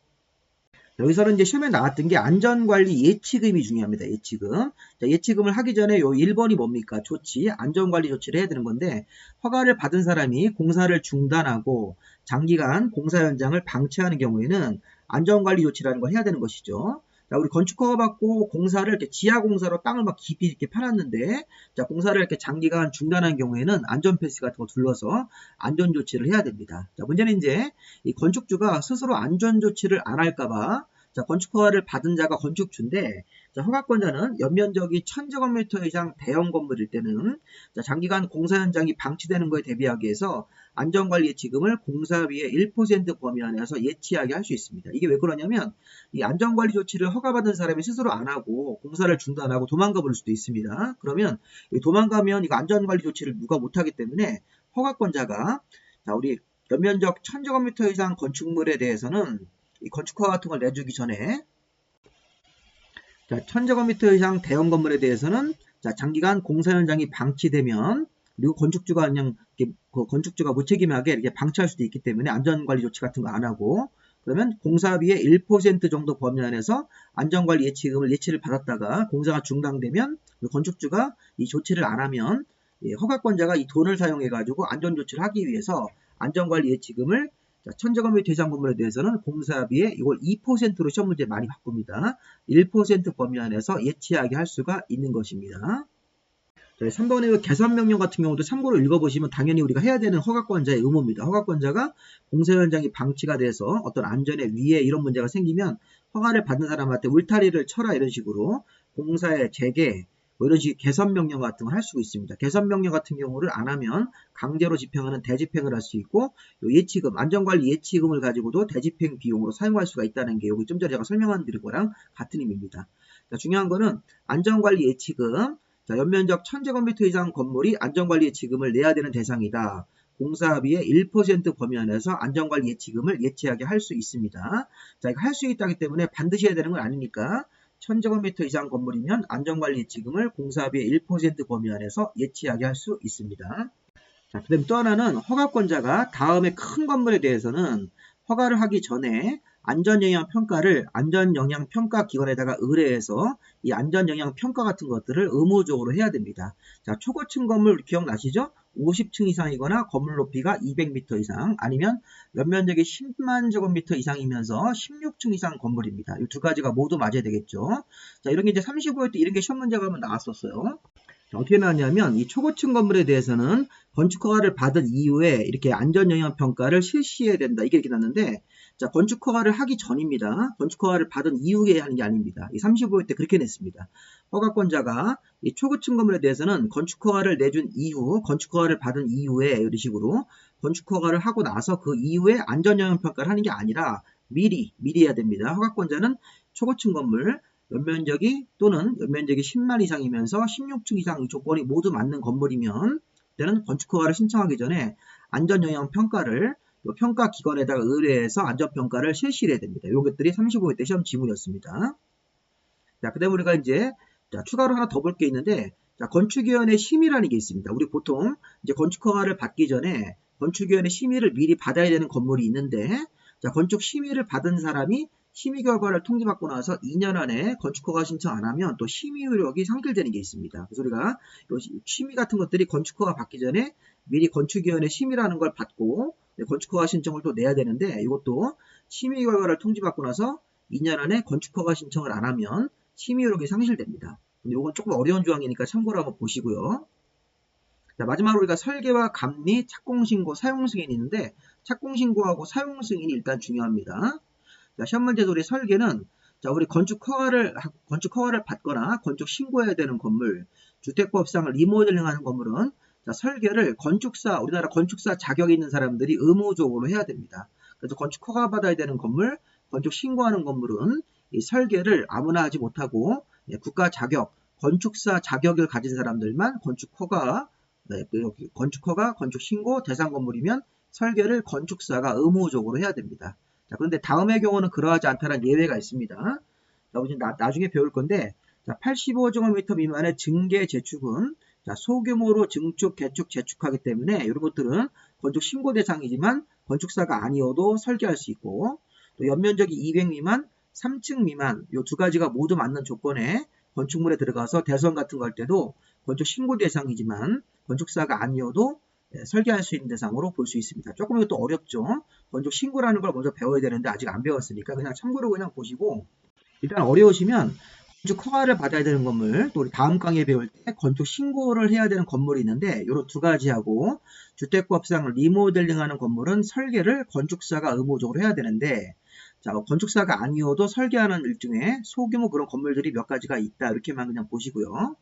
여기서는 이제 시험에 나왔던 게 안전관리 예치금이 중요합니다. 예치금. 자, 예치금을 하기 전에 요 1번이 뭡니까? 조치, 안전관리 조치를 해야 되는 건데 허가를 받은 사람이 공사를 중단하고 장기간 공사 현장을 방치하는 경우에는 안전관리 조치라는 걸 해야 되는 것이죠. 자, 우리 건축허가 받고 공사를 이렇게 지하 공사로 땅을 막 깊이 이렇게 파놨는데, 자, 공사를 이렇게 장기간 중단한 경우에는 안전패스 같은 거 둘러서 안전조치를 해야 됩니다. 자, 문제는 이제 이 건축주가 스스로 안전조치를 안 할까봐, 자, 건축허가를 받은 자가 건축주인데, 자, 허가권자는 연면적이 1000제곱미터 이상 대형 건물일 때는, 자, 장기간 공사 현장이 방치되는 것에 대비하기 위해서 안전관리 예치금을 공사비의 1% 범위 안에서 예치하게 할 수 있습니다. 이게 왜 그러냐면 이 안전관리 조치를 허가받은 사람이 스스로 안 하고 공사를 중단하고 도망가 버릴 수도 있습니다. 그러면 도망가면 이거 안전관리 조치를 누가 못하기 때문에 허가권자가 자, 우리 연면적 1000제곱미터 이상 건축물에 대해서는 이 건축허가 같은 걸 내주기 전에 자, 1000제곱미터 이상 대형 건물에 대해서는 자, 장기간 공사 현장이 방치되면 그리고 건축주가 그냥 건축주가 무책임하게 이렇게 방치할 수도 있기 때문에 안전관리 조치 같은 거 안 하고 그러면 공사비의 1% 정도 범위 안에서 안전관리 예치금을 예치를 받았다가 공사가 중단되면 건축주가 이 조치를 안 하면 허가권자가 이 돈을 사용해 가지고 안전조치를 하기 위해서 안전관리 예치금을 1000제곱미터 이상 건물에 대해서는 공사비에 이걸 2%로 시험 문제 많이 바꿉니다. 1% 범위 안에서 예치하게 할 수가 있는 것입니다. 3번의 개선명령 같은 경우도 참고로 읽어보시면 당연히 우리가 해야 되는 허가권자의 의무입니다. 허가권자가 공사 현장이 방치가 돼서 어떤 안전에 위해 이런 문제가 생기면 허가를 받는 사람한테 울타리를 쳐라 이런 식으로 공사의 재개 뭐 이런 식 개선명령 같은 걸 할 수 있습니다. 개선명령 같은 경우를 안 하면 강제로 집행하는 대집행을 할 수 있고 예치금, 안전관리 예치금을 가지고도 대집행 비용으로 사용할 수가 있다는 게 여기 좀 전에 제가 설명한 거랑 같은 의미입니다. 자, 중요한 거는 안전관리 예치금 자, 연면적 1000제곱미터 이상 건물이 안전관리 예치금을 내야 되는 대상이다. 공사비의 1% 범위 안에서 안전관리 예치금을 예치하게 할 수 있습니다. 자, 이거 할 수 있다기 때문에 반드시 해야 되는 건 아니니까 1000제곱미터 이상 건물이면 안전관리 예치금을 공사비의 1% 범위 안에서 예치하게 할 수 있습니다. 자, 그 다음에 또 하나는 허가권자가 다음에 큰 건물에 대해서는 허가를 하기 전에 안전영향평가를 안전영향평가기관에다가 의뢰해서 이 안전영향평가 같은 것들을 의무적으로 해야 됩니다. 자, 초고층 건물 기억나시죠? 50층 이상이거나 건물 높이가 200m 이상 아니면 연면적이 10만 제곱미터 이상이면서 16층 이상 건물입니다. 이 두 가지가 모두 맞아야 되겠죠. 자, 이런 게 이제 35회 때 이런 게 시험 문제가 한번 나왔었어요. 어떻게 나왔냐면 이 초고층 건물에 대해서는 건축허가를 받은 이후에 이렇게 안전영향평가를 실시해야 된다. 이게 이렇게 났는데 자, 건축허가를 하기 전입니다. 건축허가를 받은 이후에 하는 게 아닙니다. 이 35회 때 그렇게 냈습니다. 허가권자가 이 초고층 건물에 대해서는 건축허가를 내준 이후, 건축허가를 받은 이후에 이런 식으로 건축허가를 하고 나서 그 이후에 안전영향평가를 하는 게 아니라 미리 해야 됩니다. 허가권자는 초고층 건물 연면적이 또는 연면적이 10만 이상이면서 16층 이상 조건이 모두 맞는 건물이면 때는 건축허가를 신청하기 전에 안전영향평가를 평가기관에다가 의뢰해서 안전평가를 실시를 해야 됩니다. 이것들이 35회 때 시험 지문이었습니다. 자, 그 다음에 우리가 이제 추가로 하나 더 볼 게 있는데 자, 건축위원회 심의라는 게 있습니다. 우리 보통 이제 건축허가를 받기 전에 건축위원회 심의를 미리 받아야 되는 건물이 있는데 자, 건축 심의를 받은 사람이 심의 결과를 통지받고 나서 2년 안에 건축허가 신청 안 하면 또 심의 효력이 상실되는 게 있습니다. 그래서 우리가 심의 같은 것들이 건축허가 받기 전에 미리 건축위원회 심의라는 걸 받고 건축허가 신청을 또 내야 되는데 이것도 심의 결과를 통지받고 나서 2년 안에 건축허가 신청을 안 하면 심의 효력이 상실됩니다. 근데 이건 조금 어려운 조항이니까 참고로 한번 보시고요. 자, 마지막으로 우리가 설계와 감리, 착공신고, 사용승인이 있는데 착공신고하고 사용승인이 일단 중요합니다. 자, 시험 문제에서 우리 설계는 자, 우리 건축 허가를 받거나 건축 신고해야 되는 건물, 주택법상을 리모델링하는 건물은 자, 설계를 우리나라 건축사 자격이 있는 사람들이 의무적으로 해야 됩니다. 그래서 건축 허가 받아야 되는 건물, 건축 신고하는 건물은 이 설계를 아무나 하지 못하고 국가 자격, 건축사 자격을 가진 사람들만 건축 허가, 건축 신고 대상 건물이면 설계를 건축사가 의무적으로 해야 됩니다. 자, 그런데 다음의 경우는 그러하지 않다는 예외가 있습니다. 자, 우리 나중에 배울 건데, 자, 85제곱미터 미만의 증계 재축은 자, 소규모로 증축, 개축, 재축하기 때문에 이런 것들은 건축 신고 대상이지만 건축사가 아니어도 설계할 수 있고, 또 연면적이 200 미만, 3층 미만 이 두 가지가 모두 맞는 조건에 건축물에 들어가서 대선 같은 거 할 때도 건축 신고 대상이지만 건축사가 아니어도 설계할 수 있는 대상으로 볼 수 있습니다. 조금 이것도 어렵죠. 건축 신고라는 걸 먼저 배워야 되는데 아직 안 배웠으니까 그냥 참고로 그냥 보시고, 일단 어려우시면 건축 허가를 받아야 되는 건물, 또 우리 다음 강의에 배울 때 건축 신고를 해야 되는 건물이 있는데 이런 두 가지하고 주택법상 리모델링하는 건물은 설계를 건축사가 의무적으로 해야 되는데, 자, 건축사가 아니어도 설계하는 일종의 소규모 그런 건물들이 몇 가지가 있다 이렇게만 그냥 보시고요.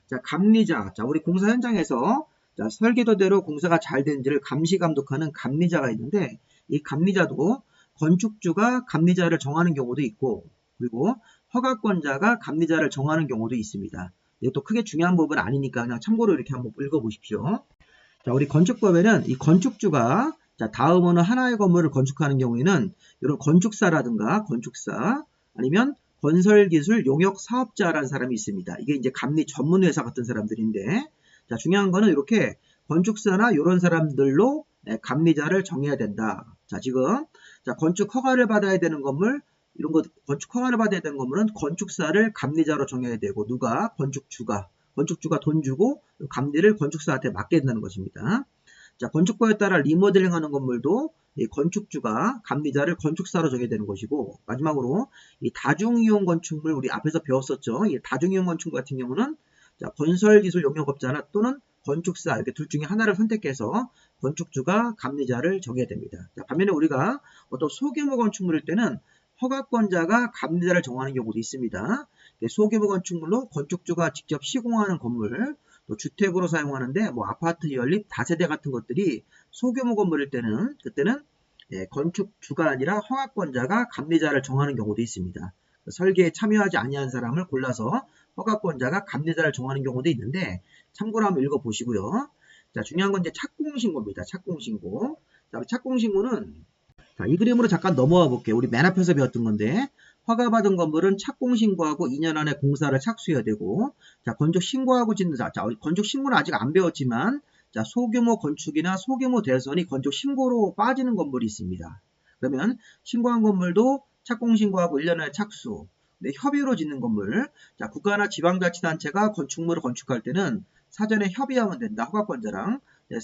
자, 감리자. 자, 우리 공사 현장에서 자, 설계도대로 공사가 잘 되는지를 감시 감독하는 감리자가 있는데 이 감리자도 건축주가 감리자를 정하는 경우도 있고, 그리고 허가권자가 감리자를 정하는 경우도 있습니다. 이것도 크게 중요한 부분은 아니니까 그냥 참고로 이렇게 한번 읽어보십시오. 자, 우리 건축법에는 이 건축주가 자, 다음 어느 하나의 건물을 건축하는 경우에는 이런 건축사라든가 건축사 아니면 건설기술 용역 사업자라는 사람이 있습니다. 이게 이제 감리 전문 회사 같은 사람들인데, 자, 중요한 거는 이렇게 건축사나 이런 사람들로 감리자를 정해야 된다. 자, 지금 자, 건축 허가를 받아야 되는 건물, 이런 것 건축 허가를 받아야 되는 건물은 건축사를 감리자로 정해야 되고, 누가 건축주가 돈 주고 감리를 건축사한테 맡게 된다는 것입니다. 자, 건축법에 따라 리모델링하는 건물도 이 건축주가 감리자를 건축사로 정해야 되는 것이고, 마지막으로 이 다중이용 건축물 우리 앞에서 배웠었죠. 이 다중이용 건축물 같은 경우는 자, 건설기술 용역업자나 또는 건축사 이렇게 둘 중에 하나를 선택해서 건축주가 감리자를 정해야 됩니다. 자, 반면에 우리가 어떤 소규모 건축물일 때는 허가권자가 감리자를 정하는 경우도 있습니다. 소규모 건축물로 건축주가 직접 시공하는 건물, 또 주택으로 사용하는데 뭐 아파트 연립 다세대 같은 것들이 소규모 건물일 때는 그때는 건축주가 아니라 허가권자가 감리자를 정하는 경우도 있습니다. 설계에 참여하지 아니한 사람을 골라서 허가권자가 감리자를 정하는 경우도 있는데 참고로 한번 읽어보시고요. 자, 중요한 건 이제 착공신고입니다. 착공신고. 자, 착공신고는 자, 이 그림으로 잠깐 넘어와 볼게요. 우리 맨 앞에서 배웠던 건데, 허가받은 건물은 착공신고하고 2년 안에 공사를 착수해야 되고, 자, 건축신고하고 짓는 자, 건축신고는 아직 안 배웠지만, 자, 소규모 건축이나 소규모 대선이 건축신고로 빠지는 건물이 있습니다. 그러면 신고한 건물도 착공신고하고 1년 안에 착수, 협의로 짓는 건물, 자, 국가나 지방자치단체가 건축물을 건축할 때는 사전에 협의하면 된다. 허가권자랑.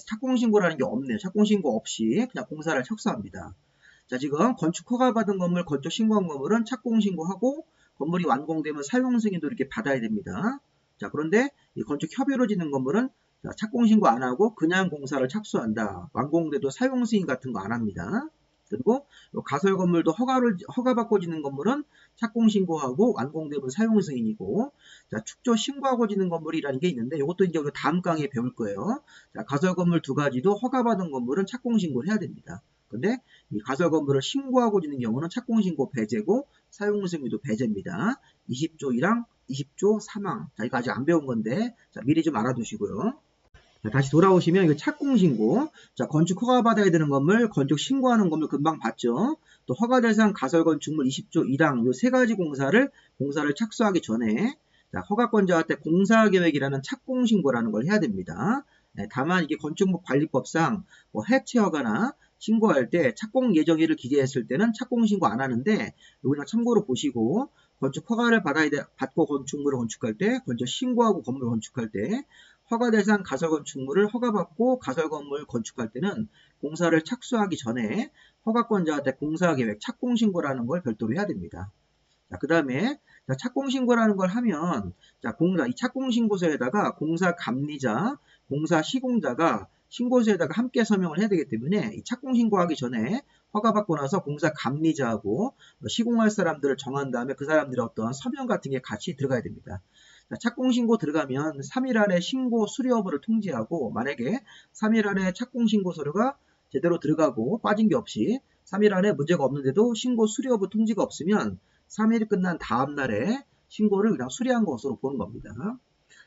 착공신고라는 게 없네요. 착공신고 없이 그냥 공사를 착수합니다. 자, 지금 건축 허가 받은 건물, 건축 신고한 건물은 착공 신고하고 건물이 완공되면 사용 승인도 이렇게 받아야 됩니다. 자, 그런데 이 건축 협의로 짓는 건물은 자, 착공 신고 안 하고 그냥 공사를 착수한다. 완공돼도 사용 승인 같은 거 안 합니다. 그리고 가설 건물도 허가받고 짓는 건물은 착공 신고하고 완공되면 사용 승인이고, 자, 축조 신고하고 짓는 건물이라는 게 있는데 이것도 이제 우리 다음 강의에 배울 거예요. 자, 가설 건물 두 가지도 허가받은 건물은 착공 신고를 해야 됩니다. 근데 이 가설 건물을 신고하고 짓는 경우는 착공신고 배제고 사용승인도 배제입니다. 20조 1항, 20조 3항. 자, 이거 아직 안 배운 건데 자, 미리 좀 알아두시고요. 자, 다시 돌아오시면 이거 착공신고. 자, 건축 허가 받아야 되는 건물, 건축 신고하는 건물 금방 봤죠. 또 허가 대상 가설 건축물 20조 1항 이 세 가지 공사를 착수하기 전에 자, 허가권자한테 공사계획이라는 착공신고라는 걸 해야 됩니다. 다만 이게 건축물관리법상 뭐 해체 허가나 신고할 때 착공 예정일을 기재했을 때는 착공 신고 안 하는데 여기나 참고로 보시고, 건축 허가를 받고 건축물을 건축할 때, 건축 신고하고 건물을 건축할 때, 허가 대상 가설 건축물을 허가받고 가설 건물 건축할 때는 공사를 착수하기 전에 허가권자한테 공사 계획 착공 신고라는 걸 별도로 해야 됩니다. 자, 그 다음에 착공 신고라는 걸 하면 자, 이 착공 신고서에다가 공사 감리자, 공사 시공자가 신고서에다가 함께 서명을 해야 되기 때문에 이 착공 신고하기 전에 허가받고 나서 공사 감리자하고 시공할 사람들을 정한 다음에 그 사람들의 어떤 서명 같은 게 같이 들어가야 됩니다. 자, 착공 신고 들어가면 3일 안에 신고 수리 여부를 통지하고, 만약에 3일 안에 착공 신고 서류가 제대로 들어가고 빠진 게 없이 3일 안에 문제가 없는데도 신고 수리 여부 통지가 없으면 3일이 끝난 다음 날에 신고를 그냥 수리한 것으로 보는 겁니다.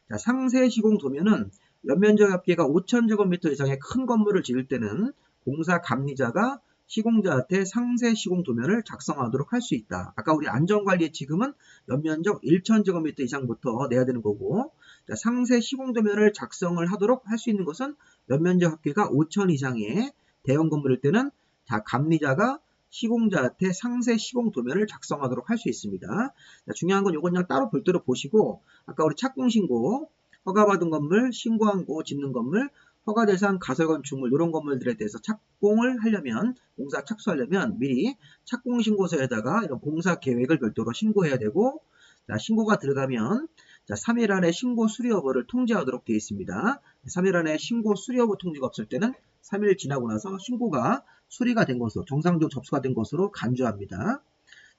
자, 상세 시공 도면은 연면적 합계가 5,000제곱미터 이상의 큰 건물을 지을 때는 공사 감리자가 시공자한테 상세 시공 도면을 작성하도록 할 수 있다. 아까 우리 안전관리의 지금은 연면적 1,000제곱미터 이상부터 내야 되는 거고, 자, 상세 시공 도면을 작성을 하도록 할 수 있는 것은 연면적 합계가 5,000 이상의 대형 건물일 때는 자, 감리자가 시공자한테 상세 시공 도면을 작성하도록 할 수 있습니다. 자, 중요한 건 이건 그냥 따로 별도로 보시고, 아까 우리 착공 신고, 허가받은 건물, 신고한 거, 짓는 건물, 허가 대상 가설 건축물 이런 건물들에 대해서 착공을 하려면, 공사 착수하려면 미리 착공 신고서에다가 이런 공사 계획을 별도로 신고해야 되고, 자, 신고가 들어가면 자, 3일 안에 신고 수리 여부를 통지하도록 되어 있습니다. 3일 안에 신고 수리 여부 통지가 없을 때는 3일 지나고 나서 신고가 수리가 된 것으로, 정상적으로 접수가 된 것으로 간주합니다.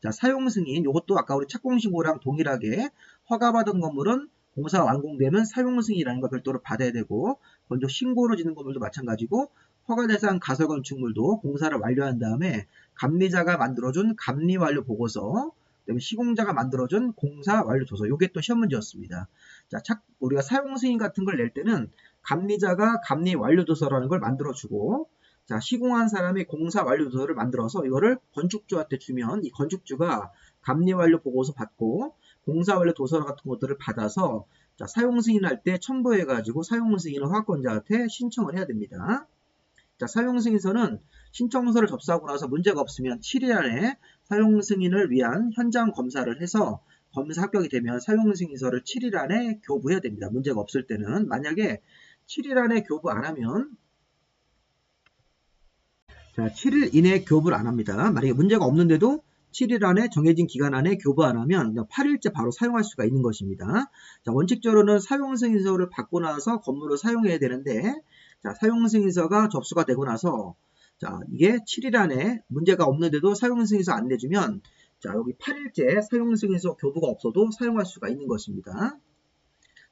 자, 사용 승인, 이것도 아까 우리 착공 신고랑 동일하게 허가받은 건물은 공사 완공되면 사용 승인이라는 걸 별도로 받아야 되고, 먼저 신고로 짓는 건물도 마찬가지고, 허가 대상 가설 건축물도 공사를 완료한 다음에 감리자가 만들어준 감리 완료 보고서, 그다음에 시공자가 만들어준 공사 완료 조서, 이게 또 시험 문제였습니다. 자, 우리가 사용 승인 같은 걸 낼 때는 감리자가 감리 완료 조서라는 걸 만들어주고, 자, 시공한 사람이 공사 완료 조서를 만들어서 이거를 건축주한테 주면 이 건축주가 감리 완료 보고서 받고 공사 완료 도서 같은 것들을 받아서 자, 사용 승인할 때 첨부해가지고 사용 승인을 허가권자한테 신청을 해야 됩니다. 자, 사용 승인서는 신청서를 접수하고 나서 문제가 없으면 7일 안에 사용 승인을 위한 현장 검사를 해서 검사 합격이 되면 사용 승인서를 7일 안에 교부해야 됩니다. 문제가 없을 때는. 만약에 7일 안에 교부 안 하면, 자, 7일 이내에 교부를 안 합니다. 만약에 문제가 없는데도 7일 안에 정해진 기간 안에 교부 안 하면 8일째 바로 사용할 수가 있는 것입니다. 자, 원칙적으로는 사용 승인서를 받고 나서 건물을 사용해야 되는데, 자, 사용 승인서가 접수가 되고 나서 자, 이게 7일 안에 문제가 없는데도 사용 승인서 안 내주면 자, 여기 8일째 사용 승인서 교부가 없어도 사용할 수가 있는 것입니다.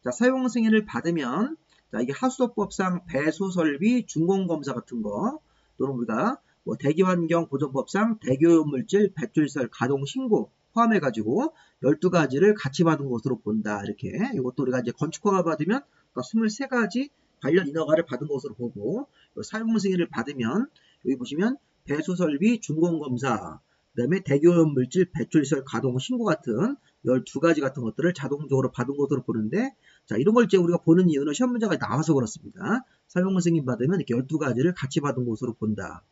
자, 사용 승인을 받으면 자, 이게 하수도법상 배수 설비 준공 검사 같은 거, 또는 우리가 뭐 대기환경보존법상 대기오염물질 배출설 가동 신고 포함해가지고 12가지를 같이 받은 것으로 본다. 이렇게. 이것도 우리가 이제 건축허가 받으면 그러니까 23가지 관련 인허가를 받은 것으로 보고, 사용 승인을 받으면 여기 보시면 배수설비 준공검사, 그 다음에 대기오염물질 배출시설 가동 신고 같은 12가지 같은 것들을 자동적으로 받은 것으로 보는데, 자, 이런 걸 이제 우리가 보는 이유는 시험 문제가 나와서 그렇습니다. 사용 승인 받으면 이렇게 12가지를 같이 받은 것으로 본다.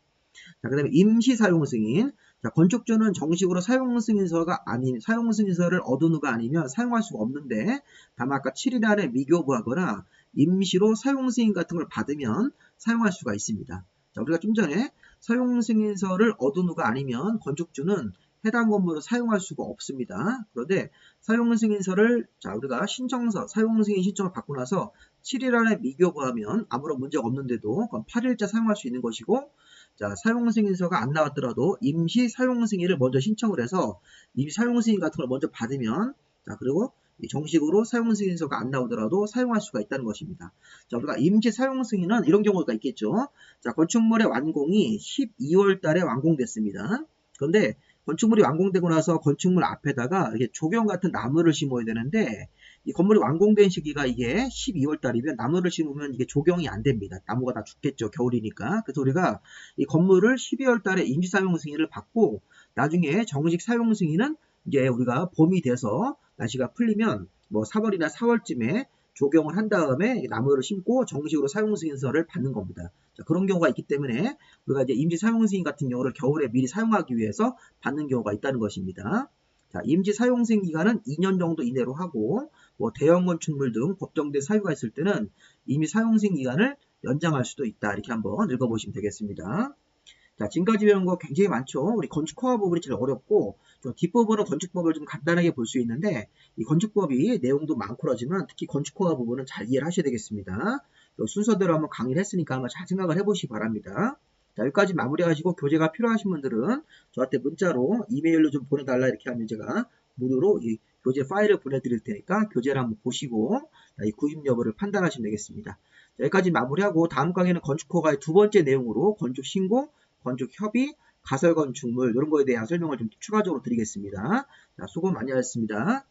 자, 그 다음에 임시 사용 승인. 자, 건축주는 정식으로 사용 승인서가 아닌, 사용 승인서를 얻은 후가 아니면 사용할 수가 없는데, 다만 아까 7일 안에 미교부하거나 임시로 사용 승인 같은 걸 받으면 사용할 수가 있습니다. 자, 우리가 좀 전에 사용 승인서를 얻은 후가 아니면 건축주는 해당 건물을 사용할 수가 없습니다. 그런데 사용 승인서를 자, 우리가 신청서, 사용 승인 신청을 받고 나서 7일 안에 미교부하면 아무런 문제가 없는데도 8일째 사용할 수 있는 것이고, 자, 사용 승인서가 안 나왔더라도 임시 사용 승인을 먼저 신청을 해서 임시 사용 승인 같은 걸 먼저 받으면, 자, 그리고 정식으로 사용 승인서가 안 나오더라도 사용할 수가 있다는 것입니다. 자, 우리가 임시 사용 승인은 이런 경우가 있겠죠. 자, 건축물의 완공이 12월 달에 완공됐습니다. 그런데 건축물이 완공되고 나서 건축물 앞에다가 이렇게 조경 같은 나무를 심어야 되는데, 이 건물이 완공된 시기가 이게 12월 달이면 나무를 심으면 이게 조경이 안 됩니다. 나무가 다 죽겠죠. 겨울이니까. 그래서 우리가 이 건물을 12월 달에 임시 사용 승인을 받고, 나중에 정식 사용 승인은 이제 우리가 봄이 돼서 날씨가 풀리면 뭐 3월이나 4월쯤에 조경을 한 다음에 나무를 심고 정식으로 사용 승인서를 받는 겁니다. 자, 그런 경우가 있기 때문에 우리가 이제 임시 사용 승인 같은 경우를 겨울에 미리 사용하기 위해서 받는 경우가 있다는 것입니다. 자, 임시 사용 승인 기간은 2년 정도 이내로 하고, 뭐 대형 건축물 등 법정된 사유가 있을 때는 임시 사용 승인 기간을 연장할 수도 있다. 이렇게 한번 읽어보시면 되겠습니다. 자, 지금까지 배운 거 굉장히 많죠. 우리 건축허가 부분이 제일 어렵고, 좀 뒷부분은 건축법을 좀 간단하게 볼 수 있는데, 이 건축법이 내용도 많고 그러지만 특히 건축허가 부분은 잘 이해를 하셔야 되겠습니다. 순서대로 한번 강의를 했으니까 한번 잘 생각을 해보시기 바랍니다. 자, 여기까지 마무리하시고 교재가 필요하신 분들은 저한테 문자로 이메일로 좀 보내달라 이렇게 하면 제가 무료로 이 교재 파일을 보내드릴 테니까 교재를 한번 보시고 이 구입 여부를 판단하시면 되겠습니다. 자, 여기까지 마무리하고 다음 강의는 건축허가의 두 번째 내용으로 건축 신고, 건축 협의, 가설 건축물 이런 거에 대한 설명을 좀 추가적으로 드리겠습니다. 자, 수고 많이 하셨습니다.